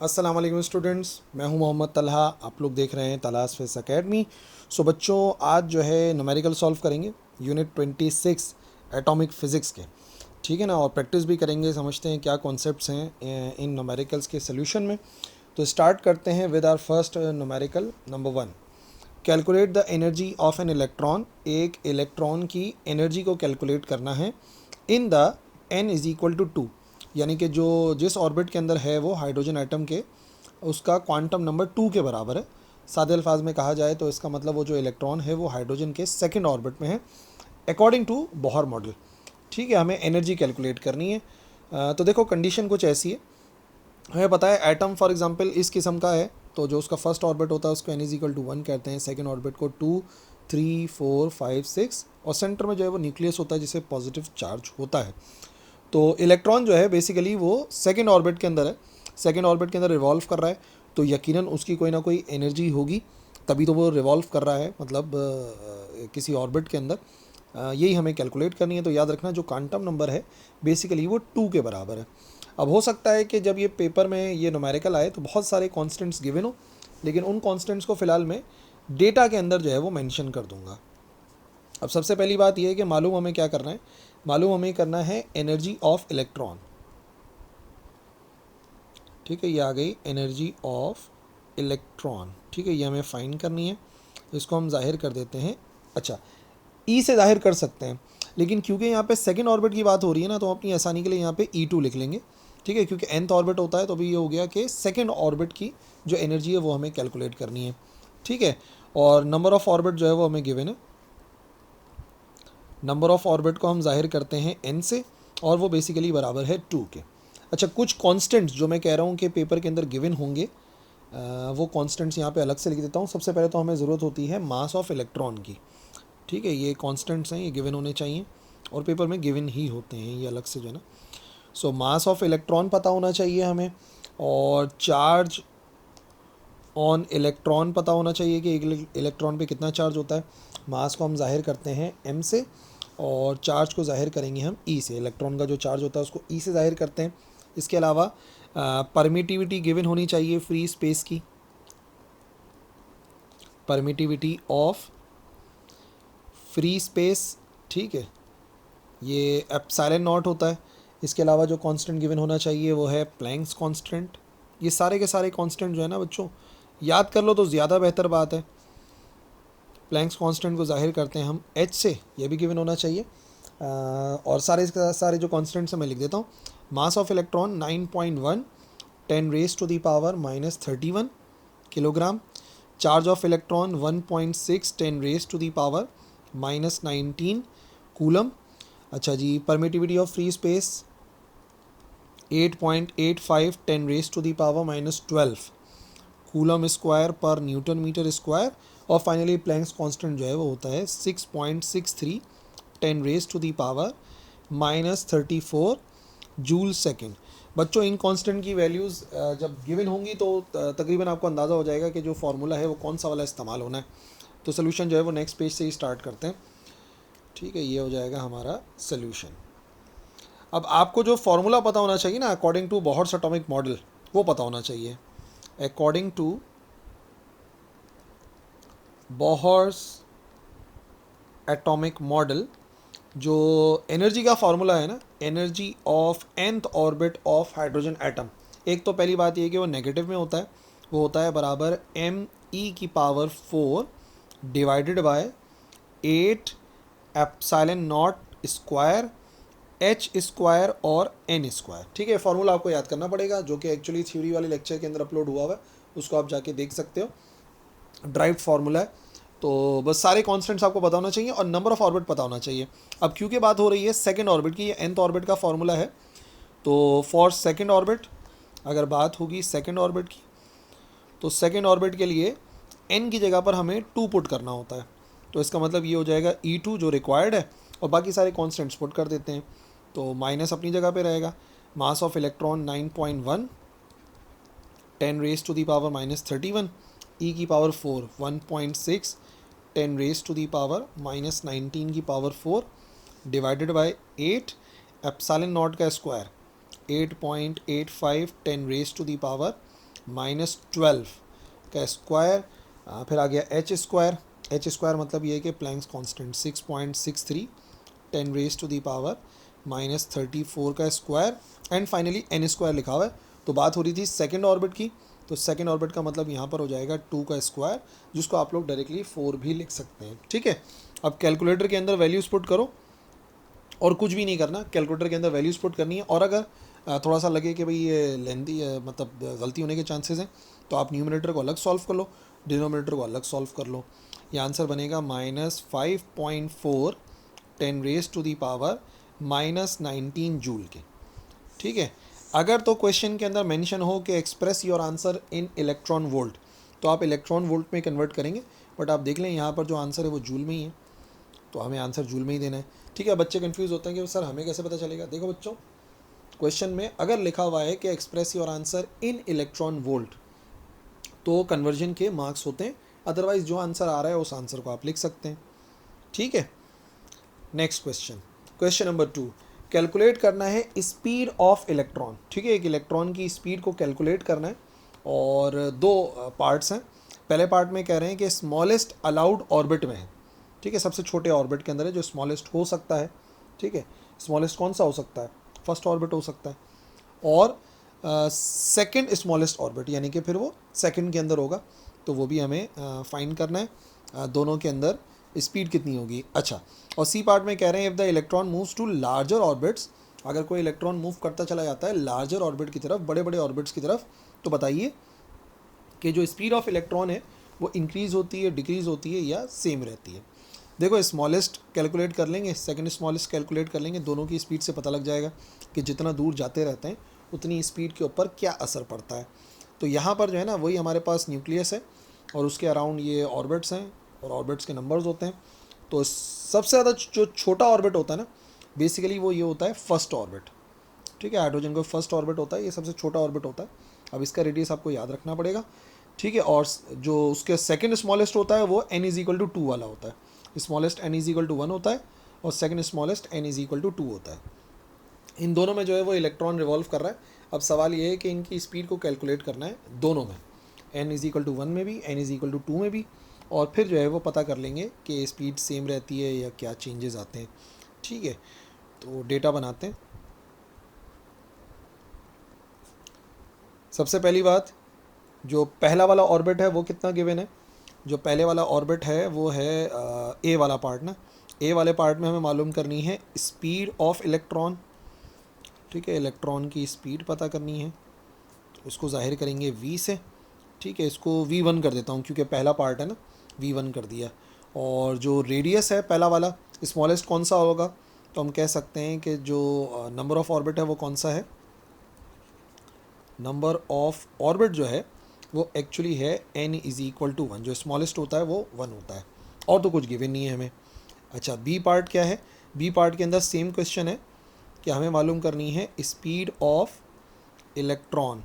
अस्सलाम वालेकुम स्टूडेंट्स, मैं हूं मोहम्मद तलहा। आप लोग देख रहे हैं तलाश फिज़ एकेडमी। सो बच्चों, आज जो है न्यूमेरिकल सॉल्व करेंगे यूनिट 26 एटॉमिक फ़िज़िक्स के। ठीक है ना, और प्रैक्टिस भी करेंगे, समझते हैं क्या कॉन्सेप्ट्स हैं इन न्यूमेरिकल्स के सोल्यूशन में। तो स्टार्ट करते हैं with our first numerical number 1। Calculate the energy of an electron. एक इलेक्ट्रॉन की एनर्जी को कैलकुलेट करना है in the n is equal to 2, यानी कि जो जिस ऑर्बिट के अंदर है वो हाइड्रोजन एटम के, उसका क्वांटम नंबर 2 के बराबर है। सादे अल्फाज में कहा जाए तो इसका मतलब वो जो इलेक्ट्रॉन है वो हाइड्रोजन के सेकंड ऑर्बिट में है अकॉर्डिंग टू बोहर मॉडल। ठीक है, हमें एनर्जी कैलकुलेट करनी है। तो देखो, कंडीशन कुछ ऐसी है। हमें पता है एटम फॉर एग्जांपल इस किस्म का है, तो जो उसका फर्स्ट ऑर्बिट होता है उसको n इज इक्वल टू 1 कहते हैं, सेकंड ऑर्बिट को 2, 3, 4, 5, 6, और सेंटर में जो है वो न्यूक्लियस होता है जिसे पॉजिटिव चार्ज होता है। तो इलेक्ट्रॉन जो है बेसिकली वो सेकंड ऑर्बिट के अंदर है, सेकंड ऑर्बिट के अंदर रिवॉल्व कर रहा है, तो यकीनन उसकी कोई ना कोई एनर्जी होगी, तभी तो वो रिवॉल्व कर रहा है, मतलब किसी ऑर्बिट के अंदर। यही हमें कैलकुलेट करनी है। तो याद रखना जो क्वांटम नंबर है बेसिकली वो 2 के बराबर है। अब हो सकता है कि जब ये पेपर में ये न्यूमेरिकल आए तो बहुत सारे कॉन्स्टेंट्स गिवन हो, लेकिन उन कॉन्स्टेंट्स को फ़िलहाल मैं डेटा के अंदर जो है वो मेंशन कर दूंगा। अब सबसे पहली बात यह है कि मालूम हमें क्या करना है, मालूम हमें करना है एनर्जी ऑफ इलेक्ट्रॉन। ठीक है, ये आ गई एनर्जी ऑफ इलेक्ट्रॉन। ठीक है, ये हमें फाइंड करनी है। इसको हम जाहिर कर देते हैं। अच्छा, ई से जाहिर कर सकते हैं, लेकिन क्योंकि यहाँ पे सेकंड ऑर्बिट की बात हो रही है ना, तो हम अपनी आसानी के लिए यहाँ पे E2 लिख लेंगे। ठीक है, क्योंकि nth ऑर्बिट होता है, तो अभी ये हो गया कि सेकंड ऑर्बिट की जो एनर्जी है वो हमें कैलकुलेट करनी है। ठीक है, और नंबर ऑफ ऑर्बिट जो है वो हमें गिवन है। नंबर ऑफ ऑर्बिट को हम जाहिर करते हैं n से, और वो बेसिकली बराबर है 2 के। अच्छा, कुछ कॉन्स्टेंट्स जो मैं कह रहा हूँ कि पेपर के अंदर गिवन होंगे, वो कॉन्स्टेंट्स यहाँ पे अलग से लिख देता हूँ। सबसे पहले तो हमें ज़रूरत होती है मास ऑफ इलेक्ट्रॉन की। ठीक है, ये कॉन्स्टेंट्स हैं, ये गिवन होने चाहिए, और पेपर में गिवन ही होते हैं ये अलग से जो है ना। सो मास ऑफ इलेक्ट्रॉन पता होना चाहिए हमें, और चार्ज ऑन इलेक्ट्रॉन पता होना चाहिए कि एक इलेक्ट्रॉन पे कितना चार्ज होता है। मास को हम जाहिर करते हैं m से, और चार्ज को जाहिर करेंगे हम E से। इलेक्ट्रॉन का जो चार्ज होता है उसको E से जाहिर करते हैं। इसके अलावा परमिटिविटी गिवन होनी चाहिए फ्री स्पेस की, परमिटिविटी ऑफ फ्री स्पेस। ठीक है, ये एप्सिलॉन नॉट होता है। इसके अलावा जो कांस्टेंट गिवन होना चाहिए वो है प्लैंक्स कांस्टेंट। ये सारे के सारे कांस्टेंट जो है ना बच्चों, याद कर लो तो ज़्यादा बेहतर बात है। प्लैंक्स कांस्टेंट को जाहिर करते हैं हम h से, ये भी गिवन होना चाहिए। और सारे के सारे जो कांस्टेंट्स हैं मैं लिख देता हूँ। Mass of electron 9.1 10 raise to the power -31 kilogram. Charge of electron 1.6 10 raise to the power -19 coulomb. अच्छा जी, permittivity of free space 8.85 10 raise to the power -12 coulomb square per newton metre square. और finally Planck's constant जो है वो होता है 6.63 10 raise to the power -34 joule second. बच्चों, इन कांस्टेंट की वैल्यूज़ जब गिवन होंगी तो तकरीबन आपको अंदाज़ा हो जाएगा कि जो फार्मूला है वो कौन सा वाला इस्तेमाल होना है। तो सोल्यूशन जो है वो नेक्स्ट पेज से ही स्टार्ट करते हैं। ठीक है, ये हो जाएगा हमारा सोल्यूशन। अब आपको जो फार्मूला पता होना चाहिए ना, according to Bohr's atomic model, वो पता होना चाहिए। According to Bohr's atomic model, जो एनर्जी का फार्मूला है ना, energy of nth orbit of hydrogen atom, एक तो पहली बात ये कि वो नेगेटिव में होता है। वो होता है बराबर me⁴ divided by 8 epsilon not square h square और n स्क्वायर। ठीक है, फार्मूला आपको याद करना पड़ेगा, जो कि एक्चुअली थ्योरी वाले लेक्चर के अंदर अपलोड हुआ हुआ है, उसको आप जाके देख सकते हो। ड्राइव्ड फार्मूला है। तो बस सारे कॉन्स्टेंट्स आपको पता होना चाहिए और नंबर ऑफ ऑर्बिट पता होना चाहिए। अब क्योंकि बात हो रही है सेकंड ऑर्बिट की, ये nth ऑर्बिट का फार्मूला है, तो फॉर सेकंड ऑर्बिट अगर बात होगी सेकंड ऑर्बिट की, तो सेकंड ऑर्बिट के लिए n की जगह पर हमें 2 पुट करना होता है। तो इसका मतलब ये हो जाएगा E2 जो रिक्वायर्ड है, और बाकी सारे कॉन्स्टेंट्स पुट कर देते हैं, तो माइनस अपनी जगह पे रहेगा। Mass of electron 9.1 10 raise to the power -31 e की power 4 1.6 10 raise to the power -19 की power 4 divided by 8 epsilon not का square 8.85 10 raise to the power -12 का स्क्वायर, फिर आ गया एच स्क्वायर। एच स्क्वायर मतलब ये है कि Planck's constant 6.63 10 raise to the power -34 का square, and finally n square लिखा हुआ है। तो बात हो रही थी सेकंड ऑर्बिट की, तो सेकंड ऑर्बिट का मतलब यहाँ पर हो जाएगा 2 का स्क्वायर, जिसको आप लोग डायरेक्टली 4 भी लिख सकते हैं। ठीक है, अब कैलकुलेटर के अंदर वैल्यूज पुट करो और कुछ भी नहीं करना, कैलकुलेटर के अंदर वैल्यूज पुट करनी है। और अगर थोड़ा सा लगे कि भाई ये लेंदी मतलब गलती होने के चांसेस हैं, तो आप न्यूमरेटर को अलग सॉल्व कर लो, डिनोमिनेटर को अलग सॉल्व कर लो। ये आंसर बनेगा -5.4 10 raise to the power -19 joule के। ठीक है, अगर तो क्वेश्चन के अंदर मेंशन हो कि express your answer in electron volt, तो आप इलेक्ट्रॉन वोल्ट में कन्वर्ट करेंगे, बट आप देख लें यहाँ पर जो आंसर है वो जूल में ही है, तो हमें आंसर जूल में ही देना है। ठीक है, बच्चे कंफ्यूज होते हैं कि सर हमें कैसे पता चलेगा। देखो बच्चों, क्वेश्चन में अगर लिखा हुआ है कि express your answer in electron volt, तो कन्वर्जन के मार्क्स होते हैं, अदरवाइज जो आंसर आ रहा है उस आंसर को आप लिख सकते हैं। ठीक है, next question, question number 2, calculate करना है स्पीड ऑफ इलेक्ट्रॉन। ठीक है, एक इलेक्ट्रॉन की स्पीड को कैलकुलेट करना है, और दो पार्ट्स हैं। पहले पार्ट में कह रहे हैं कि स्मॉलेस्ट अलाउड ऑर्बिट में है। ठीक है, सबसे छोटे ऑर्बिट के अंदर है जो स्मॉलेस्ट हो सकता है। ठीक है, स्मॉलेस्ट कौन सा हो सकता है, फर्स्ट ऑर्बिट हो सकता है, और सेकंड स्मॉलेस्ट ऑर्बिट, यानी कि फिर वो सेकंड के अंदर होगा, तो वो भी हमें फाइंड करना है। दोनों के अंदर स्पीड कितनी होगी। अच्छा, और सी पार्ट में कह रहे हैं if the electron moves to larger orbits, अगर कोई इलेक्ट्रॉन मूव करता चला जाता है लार्जर ऑर्बिट की तरफ, बड़े बड़े ऑर्बिट्स की तरफ, तो बताइए कि जो स्पीड ऑफ इलेक्ट्रॉन है वो इंक्रीज़ होती है, डिक्रीज़ होती है, या सेम रहती है। देखो, स्मॉलेस्ट कैलकुलेट कर लेंगे, सेकंड स्मॉलेस्ट कैलकुलेट कर लेंगे, दोनों की स्पीड से पता लग जाएगा कि जितना दूर जाते रहते हैं उतनी स्पीड के ऊपर क्या असर पड़ता है। तो यहाँ पर जो है ना, वही हमारे पास न्यूक्लियस है और उसके अराउंड ये ऑर्बिट्स हैं, और ऑर्बिट्स के नंबर्स होते हैं। तो सबसे ज़्यादा जो छोटा ऑर्बिट होता है ना, बेसिकली वो ये होता है फर्स्ट ऑर्बिट। ठीक है, हाइड्रोजन का फर्स्ट ऑर्बिट होता है, ये सबसे छोटा ऑर्बिट होता है। अब इसका रेडियस आपको याद रखना पड़ेगा। ठीक है, और जो उसके सेकंड स्मॉलेस्ट होता है वो n इज इक्वल टू 2 वाला होता है। Smallest n is equal to 1 होता है, और second smallest n is equal to 2 होता है। इन दोनों में जो है वो इलेक्ट्रॉन रिवॉल्व कर रहा है। अब सवाल ये है कि इनकी स्पीड को कैलकुलेट करना है दोनों में, n इज इक्वल टू 1 में भी, n इज इक्वल टू 2 में भी, और फिर जो है वो पता कर लेंगे कि स्पीड सेम रहती है या क्या चेंजेस आते हैं। ठीक है, तो डेटा बनाते हैं। सबसे पहली बात, जो पहला वाला ऑर्बिट है वो कितना गिवन है। जो पहले वाला ऑर्बिट है वो है ए वाला पार्ट ना। ए वाले पार्ट में हमें मालूम करनी है स्पीड ऑफ इलेक्ट्रॉन। ठीक है, इलेक्ट्रॉन की स्पीड पता करनी है, तो इसको जाहिर करेंगे v से। ठीक है, इसको v1 कर देता हूँ क्योंकि पहला पार्ट है ना, v1 कर दिया। और जो रेडियस है पहला वाला, स्मॉलेस्ट कौन सा होगा, तो हम कह सकते हैं कि जो नंबर ऑफ ऑर्बिट है वो कौन सा है, नंबर ऑफ ऑर्बिट जो है वो एक्चुअली है n इज़ इक्वल टू 1। जो स्मॉलेस्ट होता है वो 1 होता है, और तो कुछ गिवन नहीं है हमें। अच्छा, बी पार्ट क्या है, बी पार्ट के अंदर सेम क्वेश्चन है कि हमें मालूम करनी है स्पीड ऑफ इलेक्ट्रॉन।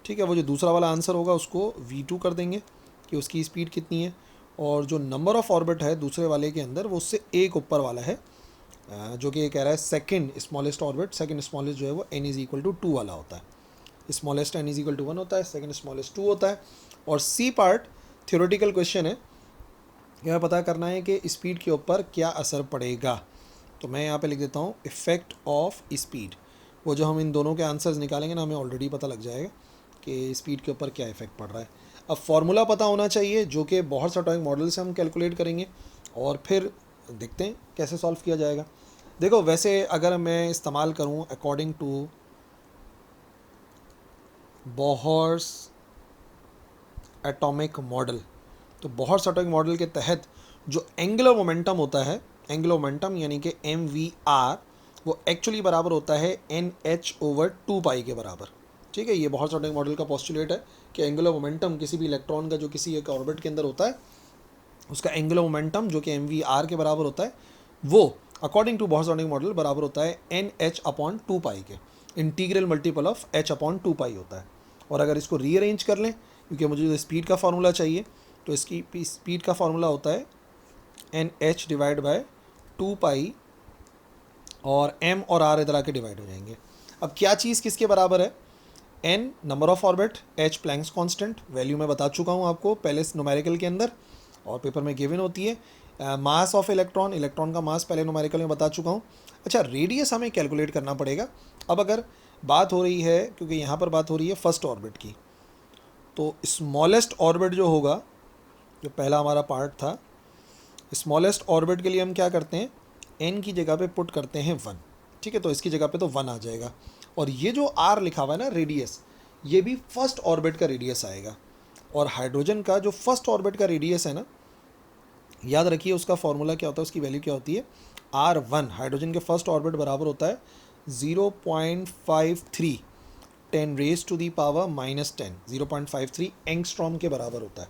ठीक है, वो जो दूसरा वाला आंसर होगा उसको v2 कर देंगे कि उसकी स्पीड कितनी है, और जो नंबर ऑफ ऑर्बिट है दूसरे वाले के अंदर वो उससे एक ऊपर वाला है, जो कि ये कह रहा है second smallest orbit. Second smallest जो है वो n इज़ इक्वल टू 2 वाला होता है। Smallest n is equal to 1 होता है, सेकंड स्मॉलेस्ट 2 होता है। और सी पार्ट थ्योरेटिकल क्वेश्चन है, यह पता करना है कि स्पीड के ऊपर क्या असर पड़ेगा। तो मैं यहाँ पे लिख देता हूँ इफ़ेक्ट ऑफ स्पीड। वो जो हम इन दोनों के आंसर्स निकालेंगे ना, हमें ऑलरेडी पता लग जाएगा कि स्पीड के ऊपर क्या इफेक्ट पड़ रहा है। अब फॉर्मूला पता होना चाहिए, जो कि बहुत सा टाइम मॉडल से हम कैलकुलेट करेंगे, और फिर देखते हैं कैसे सॉल्व किया जाएगा। देखो, वैसे अगर मैं इस्तेमाल करूँ according to Bohr's atomic model, तो बोहर्स एटॉमिक मॉडल के तहत जो एंगुलर मोमेंटम होता है, एंगुलर मोमेंटम यानी कि MVR, वो एक्चुअली बराबर होता है NH/2 के बराबर। ठीक है, ये बोहर्स एटॉमिक मॉडल का पोस्टुलेट है कि एंगुलर मोमेंटम किसी भी इलेक्ट्रॉन का जो किसी एक ऑर्बिट के अंदर होता है, उसका एंगुलर मोमेंटम जो कि MVR के बराबर होता है, वो according to Bohr's atomic model बराबर होता है NH/2 के, इंटीग्रल मल्टीपल ऑफ H/2 होता है। और अगर इसको रीअरेंज कर लें, क्योंकि मुझे जो स्पीड का फार्मूला चाहिए, तो इसकी स्पीड का फार्मूला होता है NH डिवाइड बाय 2 और M और R इधर आके डिवाइड हो जाएंगे। अब क्या चीज़ किसके बराबर है, n number of orbit, h Planck's constant, value मैं बता चुका हूँ आपको पहले न्यूमेरिकल के अंदर और पेपर में गिवन होती है। मास ऑफ इलेक्ट्रॉन, इलेक्ट्रॉन का मास पहले न्यूमेरिकल में बता चुका हूँ। अच्छा, रेडियस हमें कैलकुलेट करना पड़ेगा। अब अगर बात हो रही है, क्योंकि यहाँ पर बात हो रही है फर्स्ट ऑर्बिट की, तो स्मॉलेस्ट ऑर्बिट जो होगा, जो पहला हमारा पार्ट था, स्मॉलेस्ट ऑर्बिट के लिए हम क्या करते हैं, एन की जगह पे पुट करते हैं 1। ठीक है, तो इसकी जगह पे तो 1 आ जाएगा। और ये जो आर लिखा हुआ है ना रेडियस, ये भी फर्स्ट ऑर्बिट का रेडियस आएगा। और हाइड्रोजन का जो फर्स्ट ऑर्बिट का रेडियस है ना, याद रखिए उसका फॉर्मूला क्या होता है, उसकी वैल्यू क्या होती है, R1। हाइड्रोजन के फर्स्ट ऑर्बिट बराबर होता है 0.53 10 raise to the power -10, 0.53 angstrom के बराबर होता है।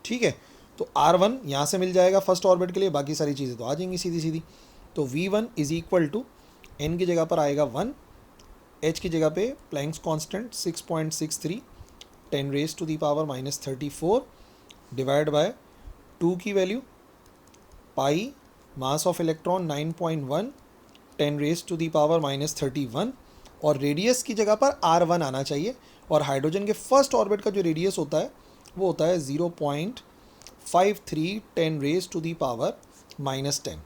ठीक है, तो R1 यहाँ से मिल जाएगा फर्स्ट ऑर्बिट के लिए, बाकी सारी चीज़ें तो आ जाएंगी सीधी सीधी। तो V1 is equal to N की जगह पर आएगा 1, एच की जगह पे Planck's constant 6.63 10 raise to the power -34 divide by 2 की value pi, mass of electron 9.1 10 raise to the power -31, और रेडियस की जगह पर R1 आना चाहिए। और हाइड्रोजन के फर्स्ट ऑर्बिट का जो रेडियस होता है वो होता है 0.53 10 रेज टू दी पावर -10।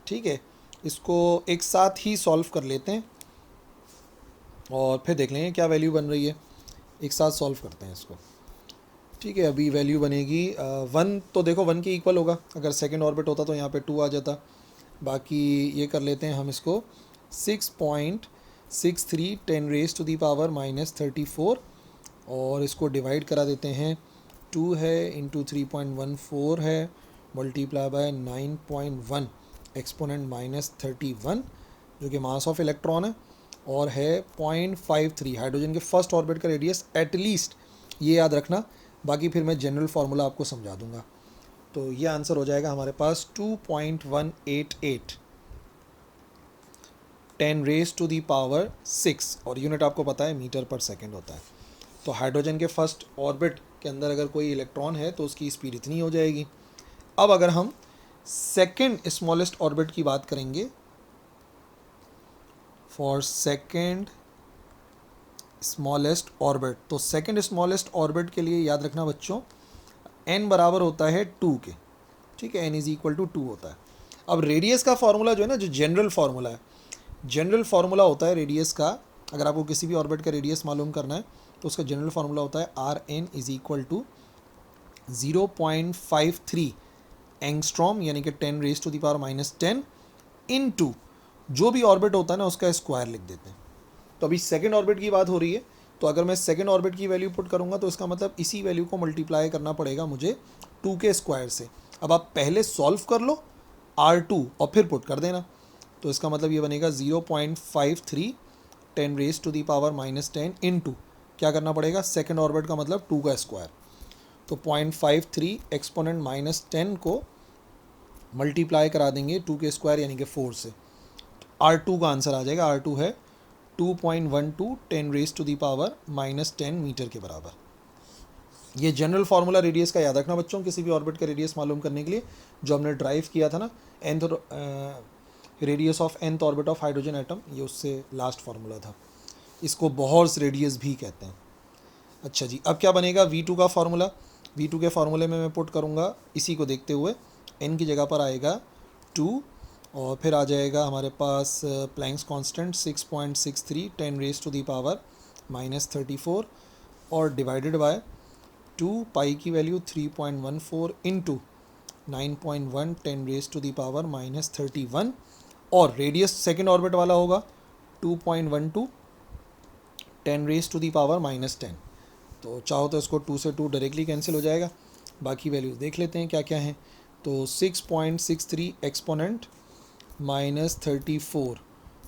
ठीक है, इसको एक साथ ही सॉल्व कर लेते हैं और फिर देख लेंगे क्या वैल्यू बन रही है। एक साथ सॉल्व करते हैं इसको। ठीक है, अभी वैल्यू बनेगी 1, तो देखो 1 के इक्वल होगा। अगर सेकेंड ऑर्बिट होता तो यहाँ पे 2 आ जाता। बाकी ये कर लेते हैं हम इसको 6.63 10 रेज टू दी पावर -34, और इसको डिवाइड करा देते हैं। 2 है इंटू 3.14 है मल्टीप्लाई बाय 9.1 एक्सपोनेंट -31, जो कि मास ऑफ इलेक्ट्रॉन है, और है 0.53 हाइड्रोजन के फर्स्ट ऑर्बिट का रेडियस एटलीस्ट, ये याद रखना। बाकी फिर मैं जनरल फार्मूला आपको समझा दूंगा। तो ये आंसर हो जाएगा हमारे पास 2.188 10 रेज टू दी पावर 6, और यूनिट आपको पता है मीटर पर सेकेंड होता है। तो हाइड्रोजन के फर्स्ट ऑर्बिट के अंदर अगर कोई इलेक्ट्रॉन है तो उसकी स्पीड इतनी हो जाएगी। अब अगर हम सेकेंड स्मॉलेस्ट ऑर्बिट की बात करेंगे, फॉर सेकेंड स्मॉलेस्ट ऑर्बिट, तो सेकेंड स्मॉलेस्ट ऑर्बिट के लिए याद रखना बच्चों, n बराबर होता है 2 के। ठीक है, n इज इक्वल टू 2 होता है। अब रेडियस का फॉर्मूला जो है ना, जो जनरल फार्मूला है, जनरल फार्मूला होता है रेडियस का, अगर आपको किसी भी ऑर्बिट का रेडियस मालूम करना है तो उसका जनरल फार्मूला होता है Rn is equal to 0.53 angstrom, यानी कि 10 raise to the power -10 into जो भी ऑर्बिट होता है ना उसका स्क्वायर लिख देते हैं। तो अभी सेकेंड ऑर्बिट की बात हो रही है, तो अगर मैं सेकेंड ऑर्बिट की वैल्यू पुट करूंगा तो इसका मतलब इसी वैल्यू को मल्टीप्लाई करना पड़ेगा मुझे 2 के स्क्वायर से। अब आप पहले सॉल्व कर लो R2 और फिर पुट कर देना, तो इसका मतलब ये बनेगा 0.53 10 raise to the power -10 into क्या करना पड़ेगा, सेकेंड ऑर्बिट का मतलब 2 का स्क्वायर, तो 0.53 एक्सपोनेंट -10 को मल्टीप्लाई करा देंगे 2 के स्क्वायर यानी कि 4 से, R2 का आंसर आ जाएगा। R2 है 2.12 10 raise to the power -10 metre के बराबर। ये जनरल फार्मूला रेडियस का याद रखना बच्चों, किसी भी ऑर्बिट का रेडियस मालूम करने के लिए, जो हमने ड्राइव किया था ना, nth radius of nth orbit of hydrogen atom, ये उससे लास्ट फार्मूला था। इसको बोहर्स रेडियस भी कहते हैं। अच्छा जी, अब क्या बनेगा V2 का फार्मूला। V2 के फार्मूले में मैं पुट करूँगा इसी को देखते हुए, n की जगह पर आएगा 2, और फिर आ जाएगा हमारे पास Planck's constant 6.63 10 raise to the power -34, और डिवाइडेड बाय 2 पाई की value 3.14 into 9.1 10 raise to the power -31, और रेडियस सेकेंड ऑर्बिट वाला होगा 2.12 10 रेज टू दी पावर -10। तो चाहो तो इसको 2 से 2 डायरेक्टली कैंसिल हो जाएगा। बाकी वैल्यूज़ देख लेते हैं क्या क्या हैं। तो 6.63 एक्सपोनेंट -34,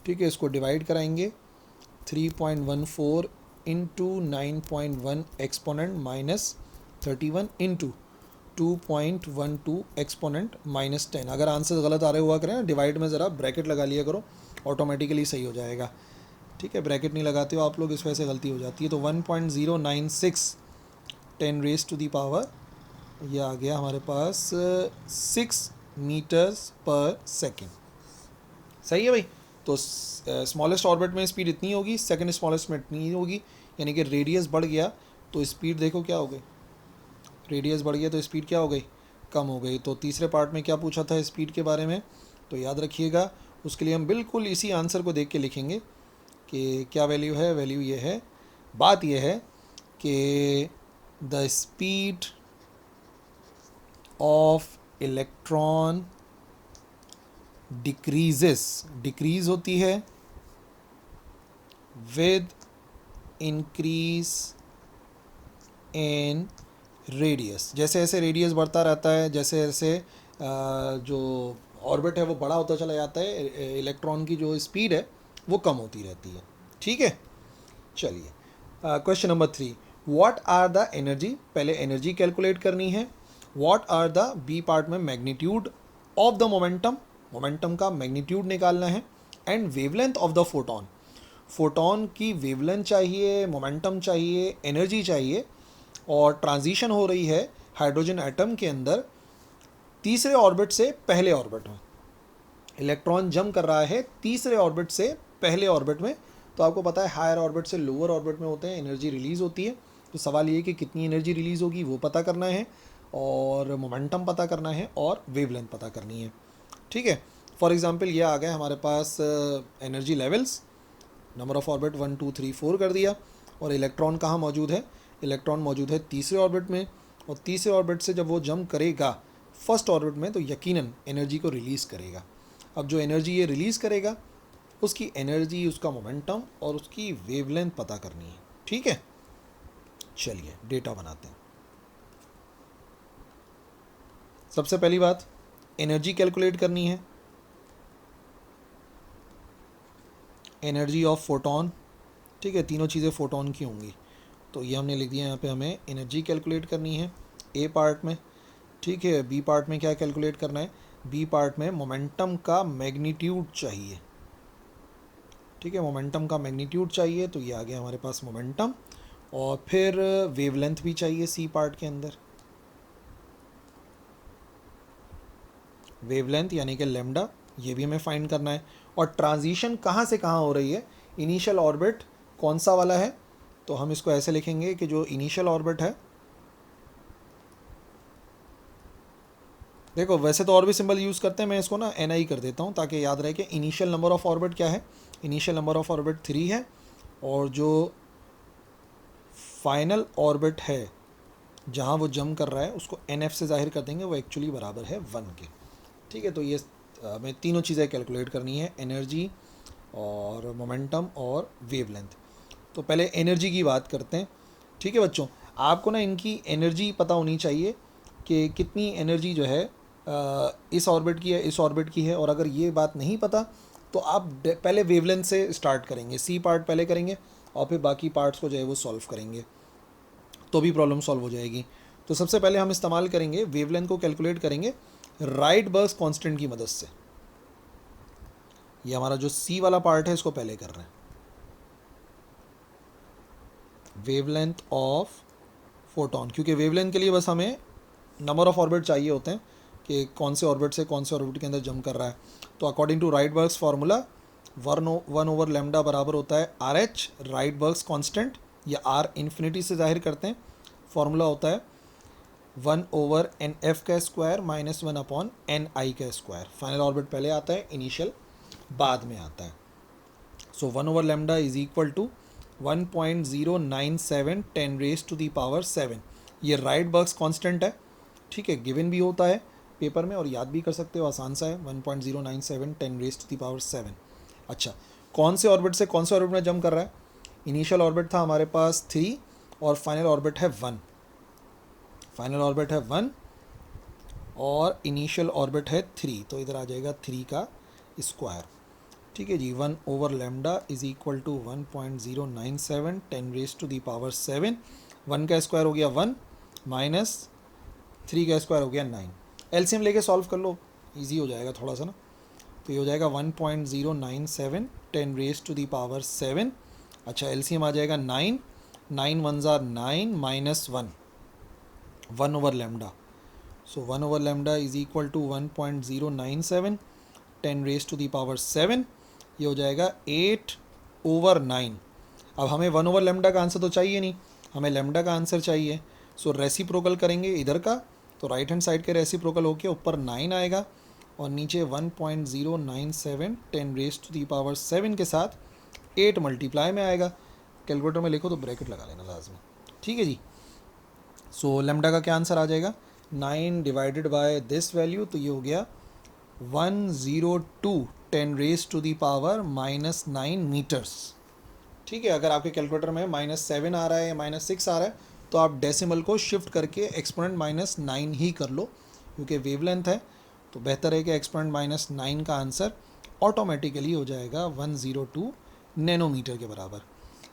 ठीक है, इसको डिवाइड कराएंगे 3.14 इंटू 9.1 एक्सपोनेंट -31 इंटू 2.12 एक्सपोनेंट -10। अगर आंसर गलत आ रहे हुआ करें डिवाइड में ज़रा ब्रैकेट लगा लिया करो, ऑटोमेटिकली सही हो जाएगा। ठीक है, ब्रैकेट नहीं लगाते हो आप लोग, इस वजह से गलती हो जाती है। तो 1.096 10 रेज टू दी पावर, यह आ गया हमारे पास 6 मीटर्स पर सेकेंड। सही है भाई। तो स्मॉलेस्ट ऑर्बिट में स्पीड इतनी होगी, सेकंड स्मॉलेस्ट में इतनी होगी, यानी कि रेडियस बढ़ गया तो स्पीड देखो क्या हो गई, रेडियस बढ़ गया तो स्पीड क्या हो गई, कम हो गई। तो तीसरे पार्ट में क्या पूछा था स्पीड के बारे में, तो याद रखिएगा। उसके लिए हम बिल्कुल इसी आंसर को देख के लिखेंगे कि क्या वैल्यू है, वैल्यू ये है, बात ये है कि the speed of electron decrease होती है विद इंक्रीज इन रेडियस। जैसे जैसे रेडियस बढ़ता रहता है, जैसे जैसे जो ऑर्बिट है वो बड़ा होता चला जाता है, इलेक्ट्रॉन की जो स्पीड है वो कम होती रहती है। ठीक है, चलिए question number 3, what are the energy, पहले एनर्जी कैलकुलेट करनी है। What are the B part में magnitude of the momentum, momentum का मैग्नीट्यूड निकालना है। And wavelength of the photon, photon की वेवलेंथ चाहिए, मोमेंटम चाहिए, एनर्जी चाहिए। और ट्रांजिशन हो रही है हाइड्रोजन एटम के अंदर तीसरे ऑर्बिट से पहले ऑर्बिट में, इलेक्ट्रॉन जंप कर रहा है तीसरे ऑर्बिट से पहले ऑर्बिट में। तो आपको पता है हायर ऑर्बिट से लोअर ऑर्बिट में होते हैं, एनर्जी रिलीज़ होती है। तो सवाल ये कि कितनी एनर्जी रिलीज़ होगी वो पता करना है, और मोमेंटम पता करना है, और वेवलेंथ पता करनी है। ठीक है, फॉर एग्जांपल ये आ गया हमारे पास energy levels, number of orbit 1 2 3 4 कर दिया। और इलेक्ट्रॉन कहाँ मौजूद है, इलेक्ट्रॉन मौजूद है तीसरे ऑर्बिट में। और तीसरे ऑर्बिट से जब वो जंप करेगा फर्स्ट ऑर्बिट में तो यकीनन एनर्जी को रिलीज़ करेगा। अब जो एनर्जी ये रिलीज़ करेगा उसकी एनर्जी, उसका मोमेंटम और उसकी वेवलेंथ पता करनी है। ठीक है, चलिए डेटा बनाते हैं। सबसे पहली बात एनर्जी कैलकुलेट करनी है, एनर्जी ऑफ फोटोन। ठीक है, तीनों चीज़ें फोटोन की होंगी, तो ये हमने लिख दिया यहाँ पे, हमें एनर्जी कैलकुलेट करनी है ए पार्ट में। ठीक है, बी पार्ट में क्या कैलकुलेट करना है, बी पार्ट में मोमेंटम का मैग्नीट्यूड चाहिए। ठीक है, मोमेंटम का मैग्नीट्यूड चाहिए, तो ये आ गया हमारे पास मोमेंटम। और फिर वेवलेंथ भी चाहिए सी पार्ट के अंदर, वेवलेंथ यानी कि लेमडा, ये भी हमें फाइंड करना है। और ट्रांजिशन कहाँ से कहाँ हो रही है, इनिशियल ऑर्बिट कौन सा वाला है, तो हम इसको ऐसे लिखेंगे कि जो इनिशियल ऑर्बिट है, देखो वैसे तो और भी सिंबल यूज़ करते हैं, मैं इसको ना एन आई कर देता हूँ ताकि याद रहे कि इनिशियल नंबर ऑफ ऑर्बिट क्या है, इनिशियल नंबर ऑफ ऑर्बिट 3 है, और जो फाइनल ऑर्बिट है जहाँ वो जंप कर रहा है उसको एन एफ से जाहिर कर देंगे, वो एक्चुअली बराबर है 1 के। ठीक है, तो ये हमें तीनों चीज़ें कैलकुलेट करनी है, एनर्जी और मोमेंटम और वेवलेंथ। तो पहले एनर्जी की बात करते हैं। ठीक है बच्चों, आपको ना इनकी एनर्जी पता होनी चाहिए कि कितनी एनर्जी जो है इस ऑर्बिट की है, इस ऑर्बिट की है। और अगर ये बात नहीं पता तो आप पहले वेवलेंथ से स्टार्ट करेंगे, सी पार्ट पहले करेंगे और फिर बाकी पार्ट्स को जो है वो सॉल्व करेंगे, तो भी प्रॉब्लम सॉल्व हो जाएगी। तो सबसे पहले हम इस्तेमाल करेंगे वेवलेंथ को कैलकुलेट करेंगे राइडबर्ग कांस्टेंट की मदद से। ये हमारा जो सी वाला पार्ट है इसको पहले कर रहे हैं, वेवलेंथ ऑफ फोटोन, क्योंकि वेवलेंथ के लिए बस हमें नंबर ऑफ ऑर्बिट चाहिए होते हैं कि कौन से ऑर्बिट से कौन से ऑर्बिट के अंदर जंप कर रहा है। तो according to Rydberg's formula 1 over lambda बराबर होता है आर एच, राइडबर्ग्स कांस्टेंट, या आर इन्फिनिटी से जाहिर करते हैं। फार्मूला होता है 1 ओवर एन एफ का square minus 1 upon N I का स्क्वायर। फाइनल ऑर्बिट पहले आता है, इनिशियल बाद में आता है। So 1 over lambda is equal to 1.097 10 raise to the power 7। ये राइडबर्ग्स कांस्टेंट है। ठीक है, गिवन भी होता है पेपर में और याद भी कर सकते हो, आसान सा है, 1.097 10 रेज टू दी पावर 7। अच्छा, कौन से ऑर्बिट से कौन से ऑर्बिट में जंप कर रहा है, इनिशियल ऑर्बिट था हमारे पास 3 और फाइनल ऑर्बिट है 1, फाइनल ऑर्बिट है 1 और इनिशियल ऑर्बिट है 3, तो इधर आ जाएगा 3 का स्क्वायर। ठीक है जी, 1 over lambda is equal to 1.097 10 raise to the power 7। 1 का स्क्वायर हो गया 1 माइनस 3 का स्क्वायर हो गया 9। एलसीएम लेके सॉल्व कर लो, इजी हो जाएगा थोड़ा सा ना। तो ये हो जाएगा 1.097 10 रेज टू दी पावर 7। अच्छा, एलसीएम आ जाएगा 9, 9 1 ज़ार 9 minus 1, 1 over lambda. So 1 over lambda is equal to 1.097 10 raise to the power 7। ये हो जाएगा 8 ओवर 9। अब हमें 1/λ का आंसर तो चाहिए नहीं, हमें लैम्डा का आंसर चाहिए। सो रेसिप्रोकल करेंगे इधर का, तो राइट हैंड साइड के रेसिप्रोकल होके ऊपर 9 आएगा और नीचे 1.097 10⁻⁷ के साथ 8 मल्टीप्लाई में आएगा। कैलकुलेटर में लिखो तो ब्रैकेट लगा लेना लाजमी, ठीक है जी। सो लैम्डा का क्या आंसर आ जाएगा, 9 डिवाइडेड बाय दिस वैल्यू, तो ये हो गया 102 10⁻⁻9 मीटर्स। ठीक है, अगर आपके कैलकुलेटर में -7 आ रहा है या -6 आ रहा है तो आप डेसिमल को शिफ्ट करके एक्सपोनेंट -9 ही कर लो, क्योंकि वेवलेंथ है तो बेहतर है कि एक्सपोनेंट -9 का आंसर ऑटोमेटिकली हो जाएगा 102 नैनोमीटर के बराबर।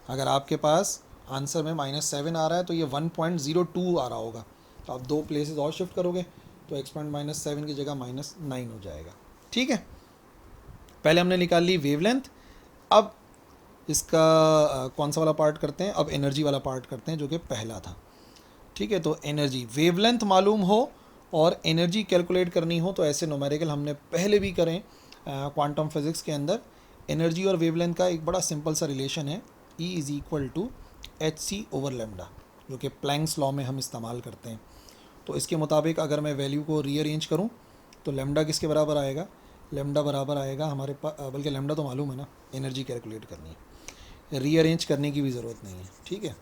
अगर आपके पास आंसर में -7 आ रहा है तो ये 1.02 आ रहा होगा, तो आप 2 प्लेसेस और शिफ्ट करोगे तो एक्सपोनेंट -7 की जगह -9 हो जाएगा। ठीक है, पहले हमने निकाल ली वेवलेंथ। अब इसका कौन सा वाला पार्ट करते हैं, अब एनर्जी वाला पार्ट करते हैं जो कि पहला था। ठीक है, तो एनर्जी, वेवलेंथ मालूम हो और एनर्जी कैलकुलेट करनी हो तो ऐसे न्यूमेरिकल हमने पहले भी करें क्वांटम फिज़िक्स के अंदर। एनर्जी और वेवलेंथ का एक बड़ा सिंपल सा रिलेशन है, E = hc/λ, जो कि प्लैंक्स लॉ में हम इस्तेमाल करते हैं। तो इसके मुताबिक अगर मैं वैल्यू को रीअरेंज करूं तो लैम्डा किसके बराबर आएगा, लैम्डा बराबर आएगा हमारे पास, बल्कि लैम्डा तो मालूम है ना, एनर्जी कैलकुलेट करनी है, रीअरेंज करने की भी ज़रूरत नहीं है। ठीक है,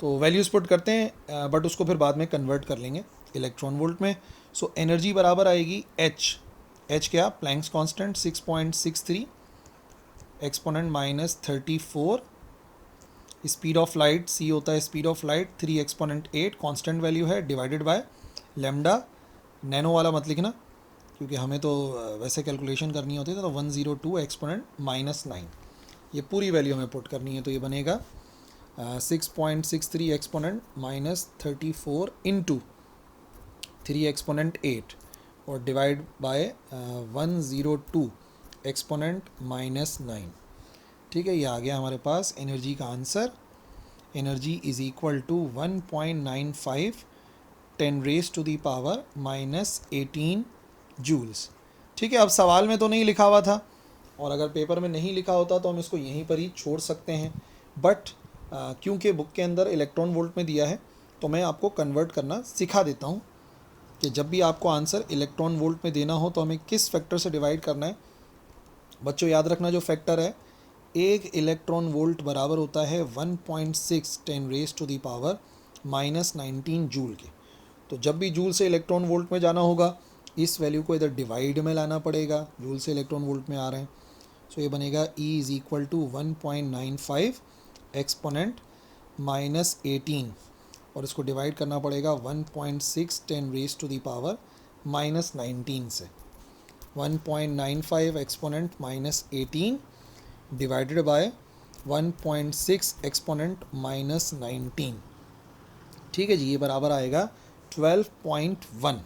तो वैल्यूज़ पुट करते हैं, बट उसको फिर बाद में कन्वर्ट कर लेंगे इलेक्ट्रॉन वोल्ट में। सो एनर्जी बराबर आएगी एच क्या, planks constant 6.63 exponent -34, speed of light c होता है speed of light 3 exponent 8, constant value है, डिवाइडेड बाय लैम्डा। नैनो वाला मत लिखना क्योंकि हमें तो वैसे कैलकुलेशन करनी होती है, तो 102 एक्सपोनेंट -9 ये पूरी वैल्यू हमें पुट करनी है, तो ये बनेगा 6.63 एक्सपोनेंट -34 इंटू 3 एक्सपोनेंट 8 और डिवाइड बाय 102 एक्सपोनेंट -9। ठीक है, ये आ गया हमारे पास एनर्जी का answer. Energy is equal to 1.95 10⁻⁻18 joules. ठीक है, अब सवाल में तो नहीं लिखा हुआ था और अगर पेपर में नहीं लिखा होता तो हम इसको यहीं पर ही छोड़ सकते हैं, बट क्योंकि बुक के अंदर इलेक्ट्रॉन वोल्ट में दिया है तो मैं आपको कन्वर्ट करना सिखा देता हूँ कि जब भी आपको आंसर इलेक्ट्रॉन वोल्ट में देना हो तो हमें किस फैक्टर से डिवाइड करना है। बच्चों याद रखना, जो फैक्टर है, एक इलेक्ट्रॉन वोल्ट बराबर होता है 1.6 10⁻⁻19 जूल के। तो जब भी जूल से इलेक्ट्रॉन वोल्ट में जाना होगा इस वैल्यू को इधर डिवाइड में लाना पड़ेगा, जूल से इलेक्ट्रॉन वोल्ट में आ रहे हैं। सो ये बनेगा E = 1.95 एक्सपोनेंट -18 और इसको डिवाइड करना पड़ेगा 1.6 10⁻⁻19 से। 1.95 एक्सपोनेंट -18 डिवाइडेड बाय 1.6 एक्सपोनेंट -19। ठीक है जी, ये बराबर आएगा 12.1।